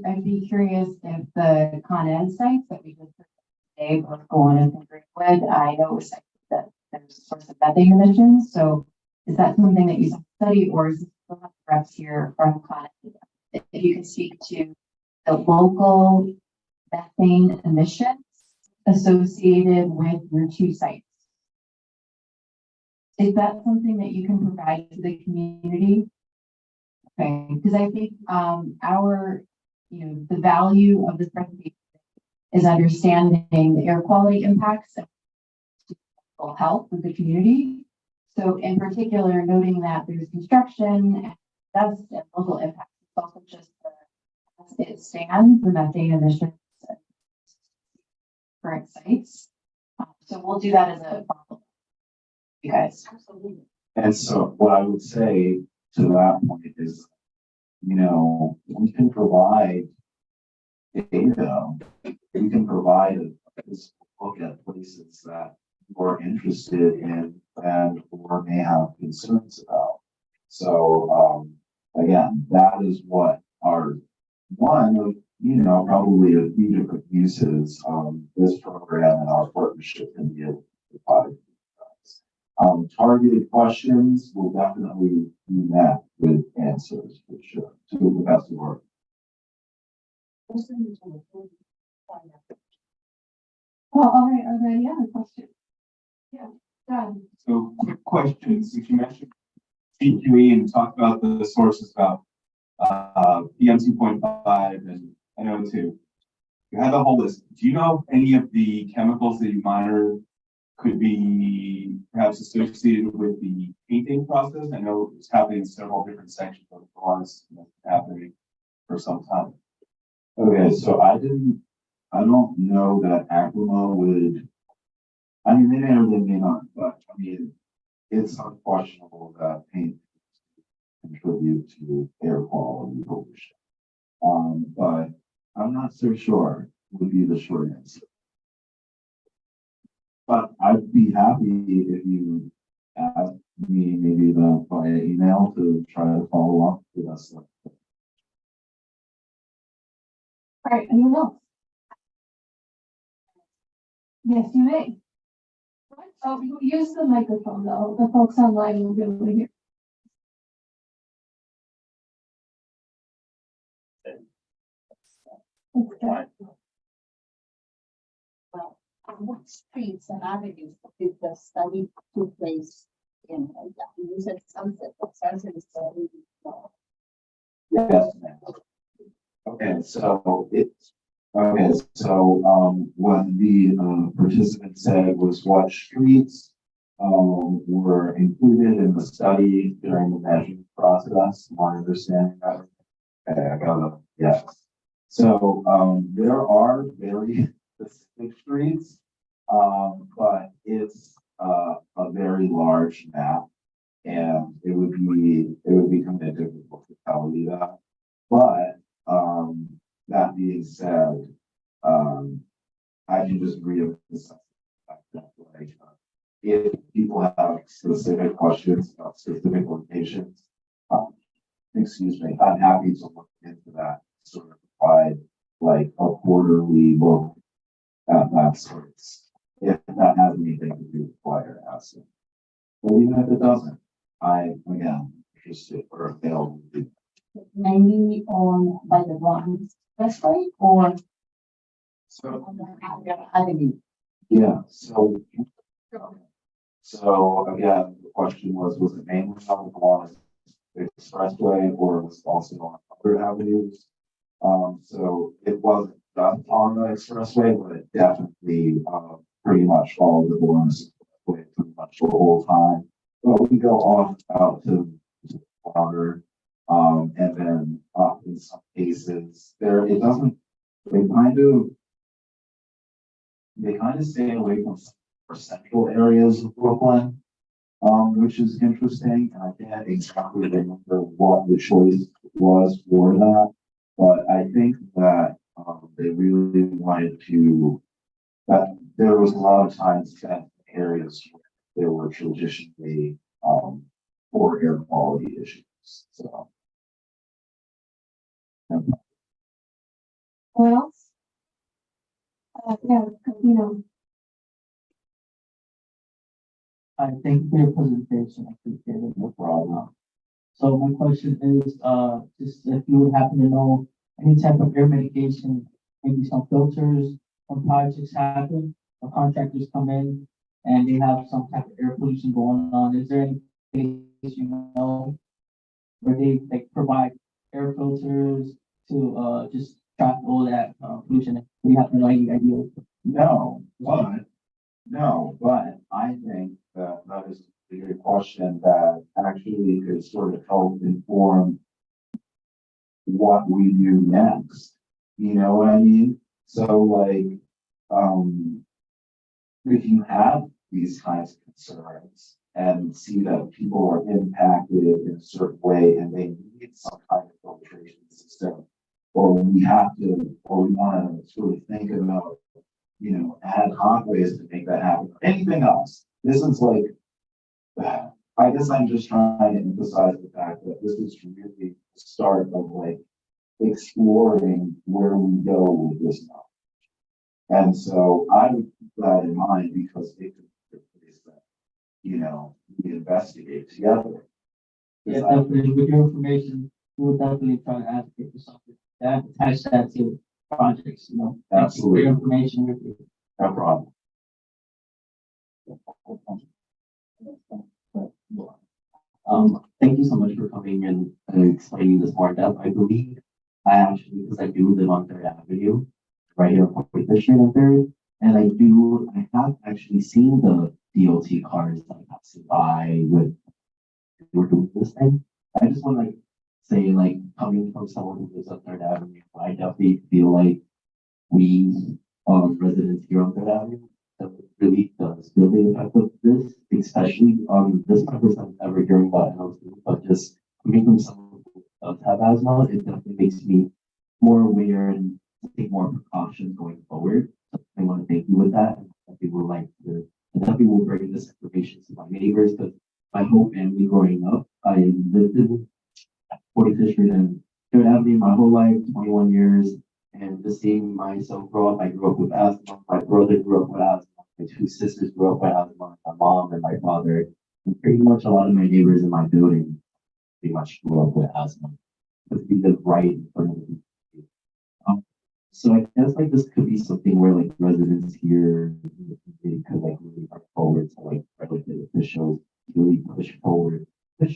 I'd be curious if the Con Ed sites that we just heard today, both Gowanus and Greenwood, I know that there's a source of methane emissions. So is that something that you study, or is it still have reps here from Con Ed? If you can speak to the local methane emissions associated with your two sites. Is that something that you can provide to the community? Okay, because I think the value of this presentation is understanding the air quality impacts of physical health of the community. So in particular, noting that there's construction and dust and local impacts. It's also just as it stands, the methane emissions at current sites. So we'll do that as a follow-up. You guys. Absolutely. And so what I would say to that point is, you know, we can provide data, we can provide this look at places that we're interested in and or may have concerns about. So, again, that is what our one of, you know, probably a few different uses, this program and our partnership can be provided. Targeted questions will definitely be met with answers for sure, to the best of our. Well, all right, are there any other questions? Yeah, John. So quick question, since you mentioned CQE and talked about the sources about PM 2.5 and NO2. You have a whole list. Do you know if any of the chemicals that you monitor could be perhaps associated with the painting process? I know it's happening in several different sections of the forest, happening for some time. Okay, so I don't know that Aquima would, I mean, they may or they may not, but I mean, it's unquestionable that paint contribute to air quality pollution. But I'm not so sure would be the short answer. But I'd be happy if you ask me maybe via email to try to follow up with us. All right, anyone else? Yes, you may. Oh, use the microphone though. The folks online will be able to hear. Okay. Well, on what streets and avenues did the study took place in? You said Sunset, but Sunset is already. Yes, ma'am. Okay, so what the participant said was what streets were included in the study during the measurement process. My understanding that. Okay, I got it. Yes. So there are very specific streets, but it's a very large map, and it would be kind of difficult to tell you that. But that being said, I can just reemphasize that, like, if people have specific questions about specific locations, excuse me, I'm happy to look into that, sort of provide like a quarterly look at that sorts, if that has anything to do with fire asset. But even if it doesn't, I, again, interested or available to do. Mainly on by the ones expressway or So, on the avenue. yeah, so again, the question was it mainly on the expressway or was it also on other avenues? So it wasn't just on the expressway, but it definitely, pretty much all the ones pretty much the whole time. But we go off out to water, and then up in some cases there, it doesn't, they kind of stay away from some more central areas of Brooklyn, which is interesting. And I can't exactly remember what the choice was for that, but I think that they really wanted to, that there was a lot of time spent in areas where there were traditionally poor air quality issues. So. What else? Yeah, you know. I thank you for your presentation. I appreciate it. No problem. So my question is, just if you would happen to know any type of air mitigation, maybe some filters when projects happen, or contractors come in and they have some type of air pollution going on. Is there any case you know where they like provide air filters to just trap all that pollution? We have no idea. No, but I think that that is a good question that actually could sort of help inform what we do next. You know what I mean? So like, if you have these kinds of concerns and see that people are impacted in a certain way and they need some kind of filtration system, or we have to, or we want to sort of think about, you know, ad hoc ways to make that happen, or anything else. This is like, I guess I'm just trying to emphasize the fact that this is really the start of like exploring where we go with this now. And so I would keep that in mind because it could be a place that, you know, we investigate together. Yeah, definitely, with your information, we will definitely try to advocate for something that attach that to projects, you know. Thank you for your information. No problem. Thank you so much for coming and explaining this more in depth. I believe I actually, because I do live on Third Avenue, right here on 45th Street and Third, and I have actually seen the DOT cars like passing by with, we're doing this thing. I just want to like say, like, coming from someone who lives on Third Avenue, I definitely feel like we, residents here on Third Avenue, that really does feel the impact of this, especially, this is my first time ever hearing about NO2, but just coming from someone who does have asthma, it definitely makes me more aware and take more precautions going forward. So I want to thank you with that. I definitely will bring this information to my neighbors, because my whole family growing up, I lived in 45th Street and Third Avenue my whole life, 21 years. And just seeing myself grow up, I grew up with asthma. My brother grew up with asthma. My two sisters grew up with asthma. My mom and my father, and pretty much a lot of my neighbors in my building pretty much grew up with asthma. Because we live right in front of the so I guess like this could be something where like residents here they could like really look forward to like elected officials really push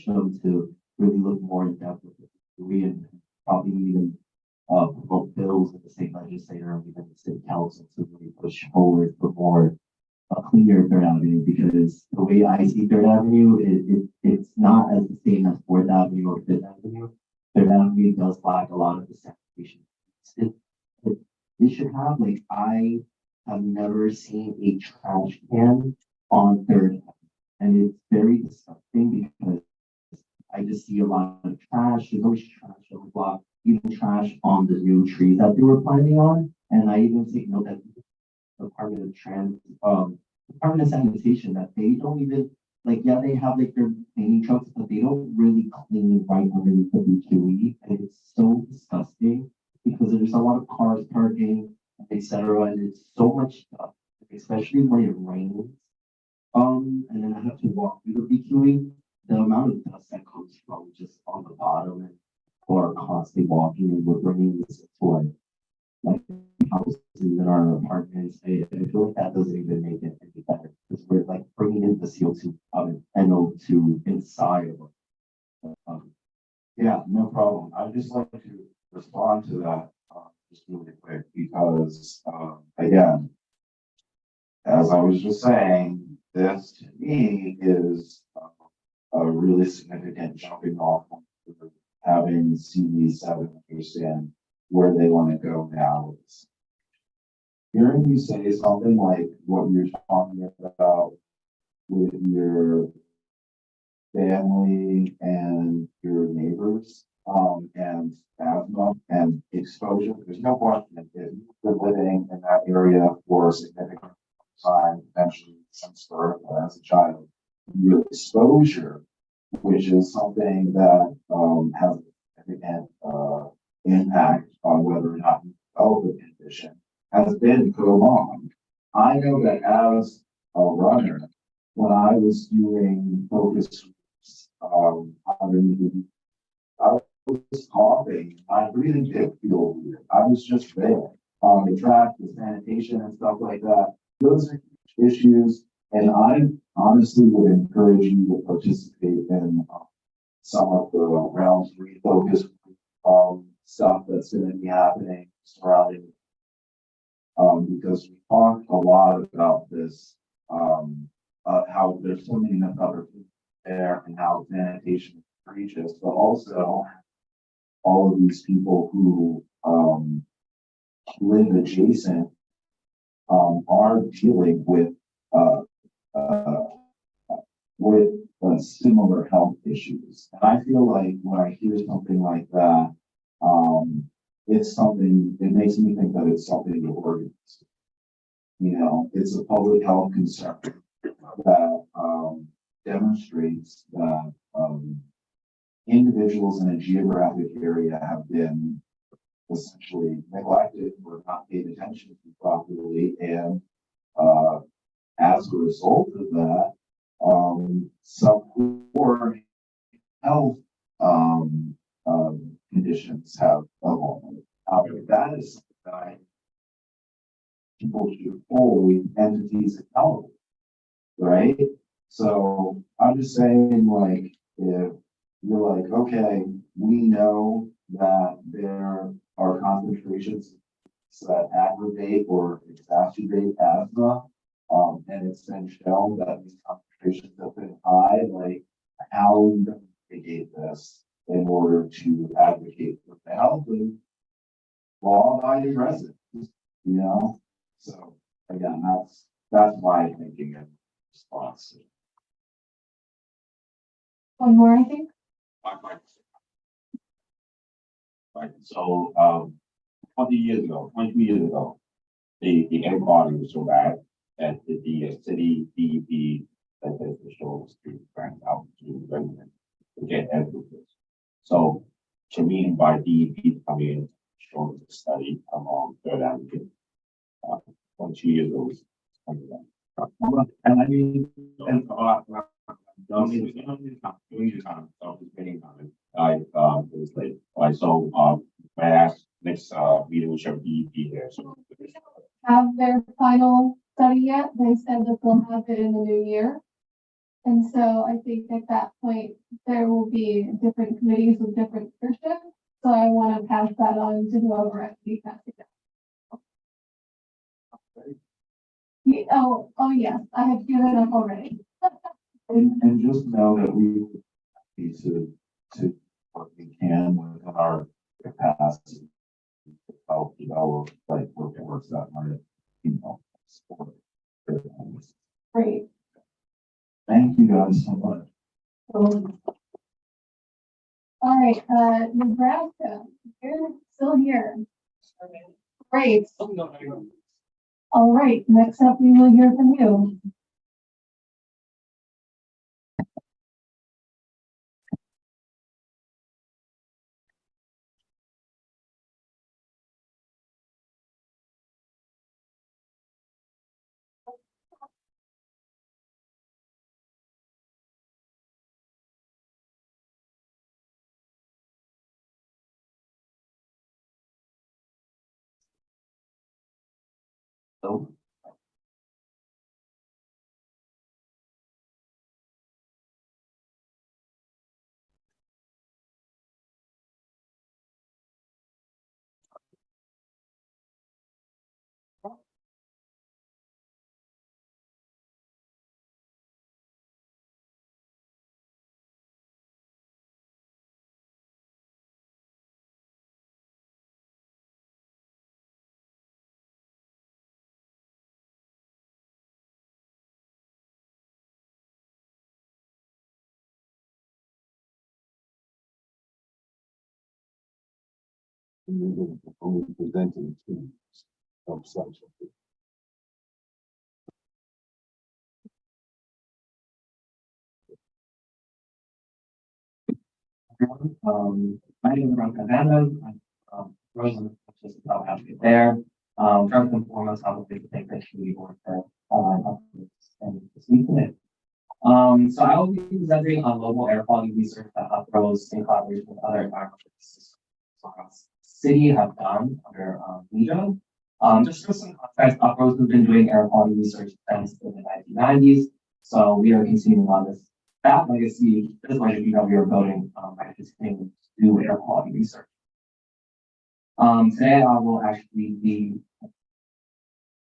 them to really look more in depth with the and probably even promote bills in the state legislature and even the city council to really push forward for more a cleaner Third Avenue, because the way I see Third Avenue, it's not as the same as Fourth Avenue or Fifth Avenue. Third Avenue does lack a lot of the sanitation. It, it, it should have, like, I have never seen a trash can on Third Avenue. And it's very disgusting because I just see a lot of trash. There's always trash on the block, even trash on the new trees that they were planting on. And I even take note that Department of Sanitation, that they don't even, like, yeah, they have like their cleaning trucks, but they don't really clean right underneath the BQE. And it's so disgusting because there's a lot of cars parking, etc. And it's so much stuff, especially when it rains. And then I have to walk through the BQE. The amount of dust that comes from just on the bottom, and people are constantly walking, and we're bringing this to our like houses in our apartments. I feel like that doesn't even make it any better because we're like bringing in the CO2, NO2 inside of it. Yeah, no problem. I'd just like to respond to that, just really quick, because, again, as I was just saying, this to me is a really significant jumping off point for having CB7 understand where they want to go now. Hearing you say something like what you're talking about with your family and your neighbors, and asthma and exposure, there's no question that if you've been living in that area for a significant time, potentially since birth or as a child, your exposure, which is something that has a significant impact on whether or not you develop the condition, has been prolonged. I know that as a runner, when I was doing focus groups, I was coughing. I really did feel weird. I was just there. The track, the sanitation and stuff like that. Those are issues, and I honestly would encourage you to participate in some of the round three focus stuff that's going to be happening surrounding, because we talked a lot about this, how there's so many other things there and how sanitation is egregious, but also all of these people who, live adjacent, are dealing uh, uh, with similar health issues. And I feel like when I hear something like that, it's something, it makes me think that it's something to organize. You know, it's a public health concern that demonstrates that individuals in a geographic area have been essentially neglected or not paid attention to properly. And as a result of that, some poor health conditions have evolved. That is something that people should hold entities accountable, right? So I'm just saying, like, if you're like, okay, we know that there are concentrations that aggravate or exacerbate asthma, and it's been shown that these concentrations have been high, like, how are we going to mitigate this in order to advocate for the health of law-abiding residents, you know? So again, that's my thinking and response. One more, I think. Right, so, 22 years ago, the air quality was so bad that the city DEP that the officials ran out to residents to get everything. So to me, by DEP coming in, showing the study among third advocate, 22 years ago was coming down. And I mean, and don't need to comment, so just getting comment. It was late. So I asked next meeting we should be here. So Have their final study yet. They said that they'll have it in the new year. And so I think at that point, there will be different committees with different leadership. So I want to pass that on to whoever at the oh, yes, I have given up already. and just know that we need to what we can within our capacity to help develop like workforce that might, support. Great. Thank you guys so much. All right, Nebraska, you're still here. Great. All right, next up, we will hear from you. So only presenting to some subject. My name is Ron Cavanda. I'm Rosen, which is about how to get there. First and foremost, I would like to thank the community board for and this meeting. So I will be presenting on local air quality research that UPROS in collaboration with other environmental systems across the city have done under NEJA. Just for some context, UPROS has been doing air quality research since the 1990s. So we are continuing on that legacy. This legacy that we are building by continuing to do air quality research. Today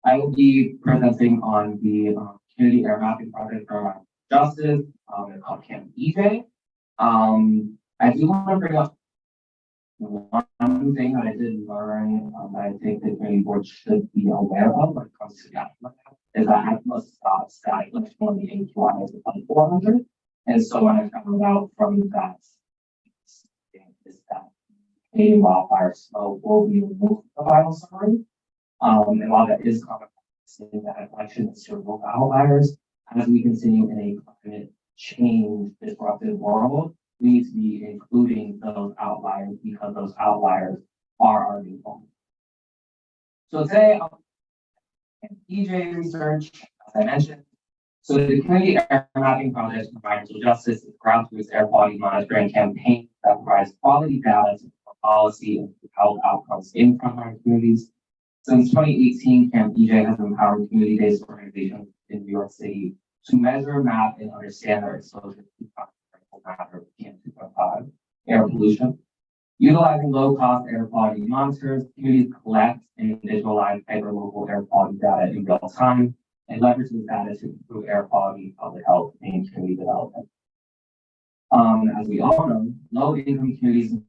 I will be presenting on the community air mapping project for justice, called Camp EJ. I do want to bring up One thing that I did learn, that I think the community board should be aware of when it comes to that, is that Atlas stops that when the AQI is about 400. And so when I found out from that, is that a wildfire smoke will be removed from the final summary. And while that is common practice in that elections to remove outliers, as we continue in a climate change disrupted world, we need to be including those outliers because those outliers are our new home. So today, EJ research, as I mentioned, so the community air mapping project environmental justice is grassroots air quality monitoring campaign that provides quality data for policy and health outcomes in frontline communities. Since 2018, Camp EJ has empowered community-based organizations in New York City to measure, map, and understand their exposure to harmful matter PM2.5 air pollution. Utilizing low-cost air quality monitors, communities collect and visualize hyperlocal air quality data in real time and leverage this data to improve air quality, public health, and community development. As we all know, low-income communities and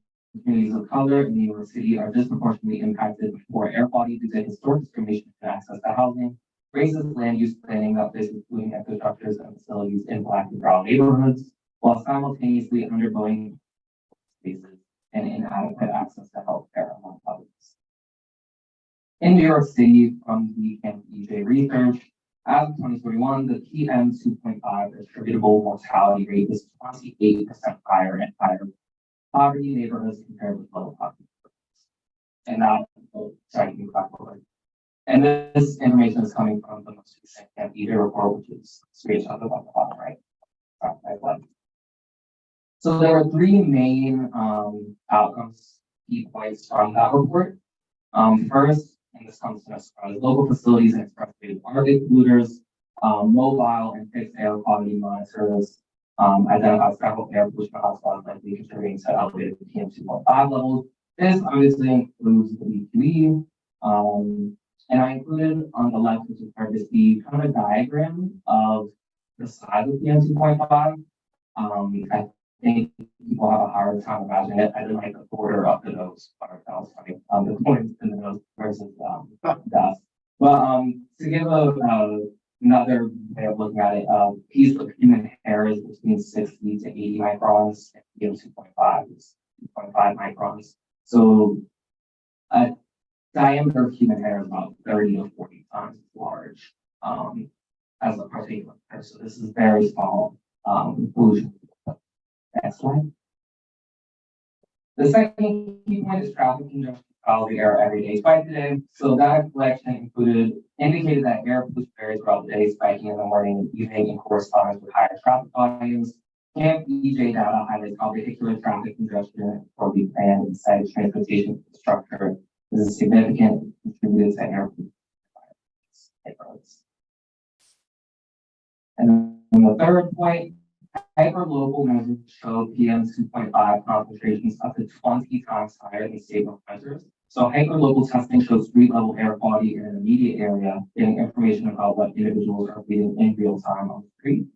communities of color in New York City are disproportionately impacted by poor air quality due to historic discrimination and access to housing, racist land use planning that faces polluting infrastructures and facilities in Black and brown neighborhoods, while simultaneously undergoing spaces and inadequate access to health care, among others. In New York City, from the Camp EJ research, as of 2021, the PM2.5 attributable mortality rate is 28% higher in higher poverty neighborhoods compared with low poverty neighborhoods. And that, sorry, can you back over? And this information is coming from the most recent Camp EJ report, which is screenshot at the bottom right. So there are three main outcomes, key points from that report. First, and this comes to us, local facilities and expressways are big polluters, mobile and fixed air quality monitors identify several air pollution hotspots likely contributing to elevated PM2.5 levels. This obviously includes the BQE, and I included on the left, which is part of the kind of diagram of the size of PM2.5. I think people have a hard time imagining it. I did like the border up the nose, or that was funny. The points in the nose versus dust. But to give another way of looking at it, piece of human hair is between 60 to 80 microns, and PM2.5 is 2.5 microns. So a diameter of human hair is about 30 to 40 times as large as a particular hair. So this is very small pollution. Next slide. The second key point is traffic congestion quality air every day spike today. So that collection indicated that air pollution varies throughout the day, spiking in the morning and evening in correspondence with higher traffic volumes. Camp EJ data highlights how vehicular traffic congestion for the planned and cited transportation infrastructure is a significant contributor to air pollution. And then the third point, hyperlocal measures show PM2.5 concentrations up to 20 times higher than state-level measures. So hyperlocal testing shows street level air quality in an immediate area, getting information about what individuals are breathing in real time on the street.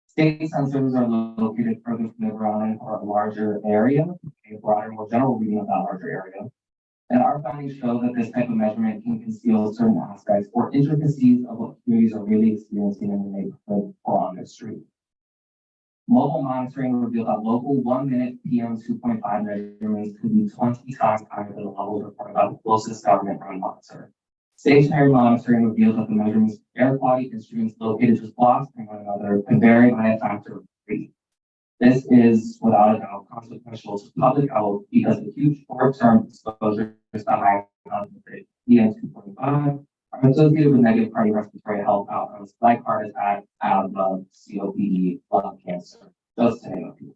State sensors are located further from the ground or a larger area, a broader, more general reading of that larger area. And our findings show that this type of measurement can conceal certain aspects or intricacies of what communities are really experiencing in the neighborhood or on the street. Mobile monitoring revealed that local 1-minute PM2.5 measurements could be 20 times higher than the levels reported by the closest government-run monitor. Stationary monitoring revealed that the measurements of air quality instruments located just blocks from one another could vary by a factor of 3. This is, without a doubt, consequential to public health because the huge short-term exposures to high concentrated PM2.5 are associated with negative cardiorespiratory health outcomes like heart attack, asthma, COPD, lung cancer, just to name a few.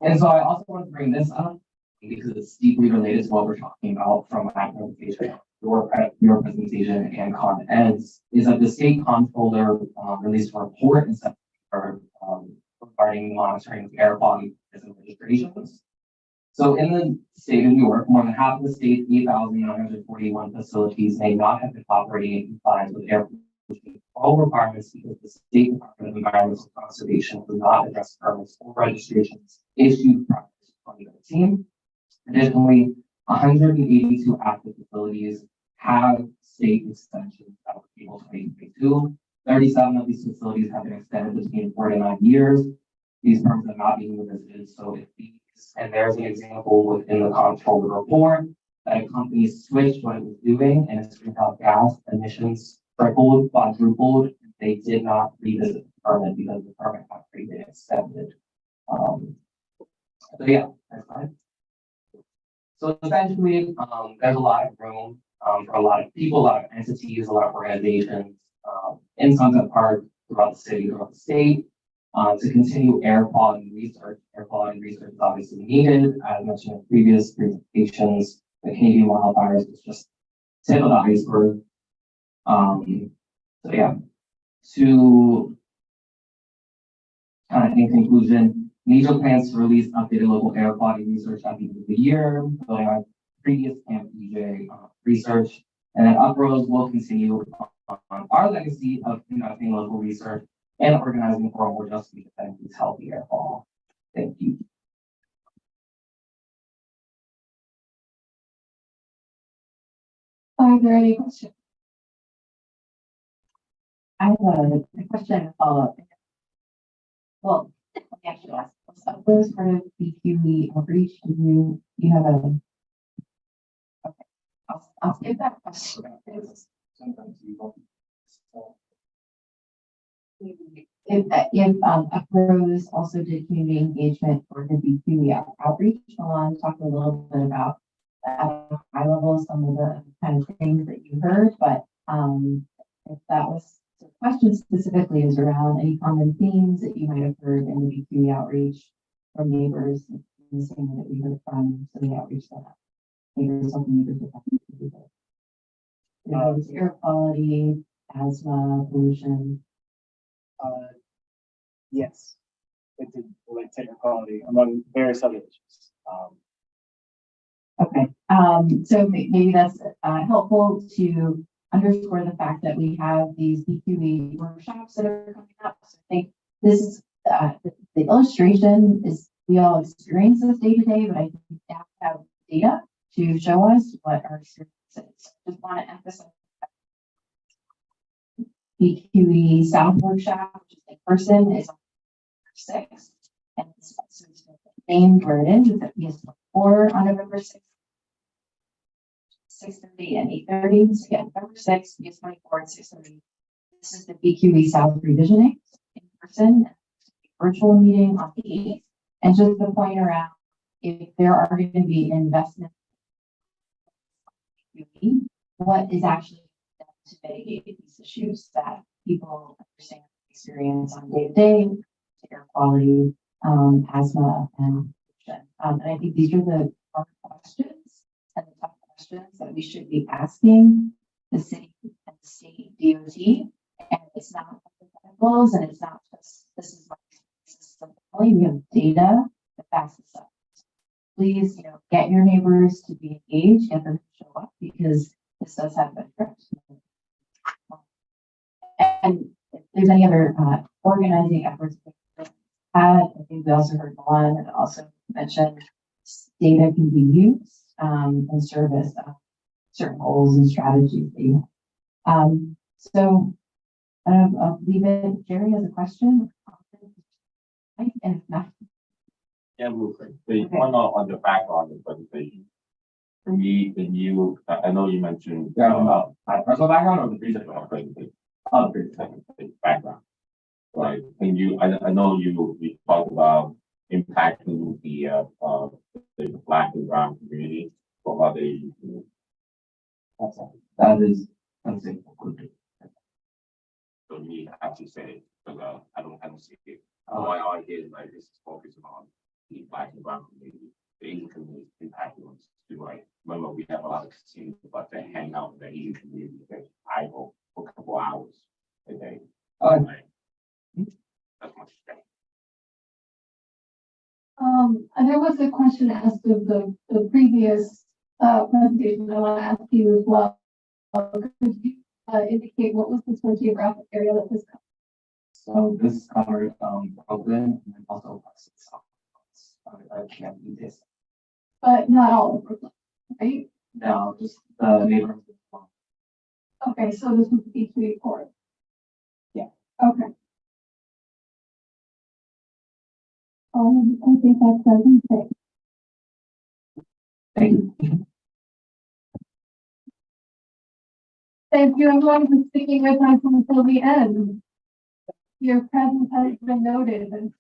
And so I also want to bring this up because it's deeply related to what we're talking about from my presentation, your presentation and Con Ed's, is that the state comptroller released a report in September regarding monitoring air quality and registrations. So in the state of New York, more than half of the state's 8,941 facilities may not have been operating in compliance with air pollution control requirements because the State Department of Environmental Conservation does not address permits or registrations issued prior to 2019. Additionally, 182 active facilities have state extensions that were able to 2022. 37 of these facilities have been extended between 4 to 9 years. These terms are not being revisited, so if these, and there's an example within the comptroller report that a company switched what it was doing and its greenhouse gas emissions tripled, quadrupled. They did not revisit the permit because the permit had already been extended. So yeah, that's fine. So essentially, there's a lot of room for a lot of people, a lot of entities, a lot of organizations in Sunset Park, throughout the city, throughout the state, to continue air quality research. Air quality research is obviously needed. As mentioned in previous presentations, the Canadian wildfires is just tip of the iceberg. So yeah, to kind of in conclusion, NEJO plans to release updated local air quality research at the end of the year, building on previous Camp EJ research, and then Uprose will continue on our legacy of conducting local research and organizing for a more just and healthy air quality. Thank you. Are there any questions? I have a question and a follow-up. Well, let me actually ask, was Uprose part of BQE outreach? Do you have a, okay, I'll skip that question. If Uprose also did community engagement for the BQE outreach, I want to talk a little bit about at a high level some of the kind of things that you heard, but if that was the question specifically is around any common themes that you might have heard in the BQE outreach from neighbors, and the same way that we heard from some of the outreach that neighbors, helping neighbors with that. Air quality, asthma, pollution. Yes, it did relate to air quality among various other issues. Okay, so maybe that's helpful to underscore the fact that we have these BQE workshops that are coming up. So I think this is the illustration is we all experience this day to day, but I think we have to have data to show us what our experience is. Just want to emphasize BQE South workshop, which is in person, is on 6th, and it's named where it is. It's at PS4 on November 6th. 6:30 and 8:30. So again, November 6th, PS24 and 6:30. This is the BQE South revisioning in person, virtual meeting on the 8th. And just to point around, if there are going to be investments, what is actually done to mitigate these issues that people understand experience on day to day, air quality, asthma, and pollution. And I think these are the hard questions and the tough questions that we should be asking the city and the state DOT. And it's not hypotheticals, and it's not just this is my experience. We have data that backs this up. Please, get your neighbors to be engaged, get them to show up, because this does have an effect. And if there's any other organizing efforts I think we also heard Milan and also mentioned data can be used in service of certain goals and strategies that you have. So I'll leave it. Jerry has a question. And if not, Yeah, real quick. The one on the background of the presentation. For me, I know you mentioned about my personal background or the presentation presentation. Oh, the presentation background. Right. And I know you talked about impacting the Black and brown community for other Asian communities. That is something. So you have to say, because I don't see it. All I hear is like this is focusing on the Black and brown community, the Asian community impacting us too, right? Remember, we have a lot of casinos, but they hang out in the Asian community. They idle for a couple hours a day. Right? That's much better. And there was a question asked of the previous presentation. I want to ask you as well. Could you indicate what was the geographic area that this covers? So this covers Brooklyn and then also can't do this. but not all of Brooklyn, right? No, just the neighborhood. Okay, so this would be three quarters. Yeah. Okay. I think that's everything. Thank you. Thank you everyone for sticking with us until the end. Your presence has been noted.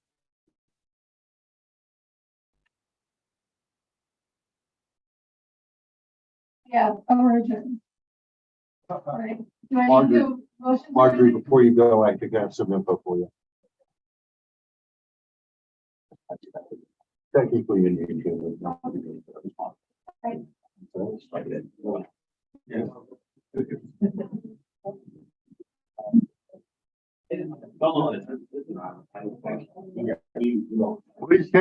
Yeah, origin. All right. Do I need to motion? to Marjorie, adjourn? before you go, I think I have some info for you. Technically, in the Right. Yeah. Please take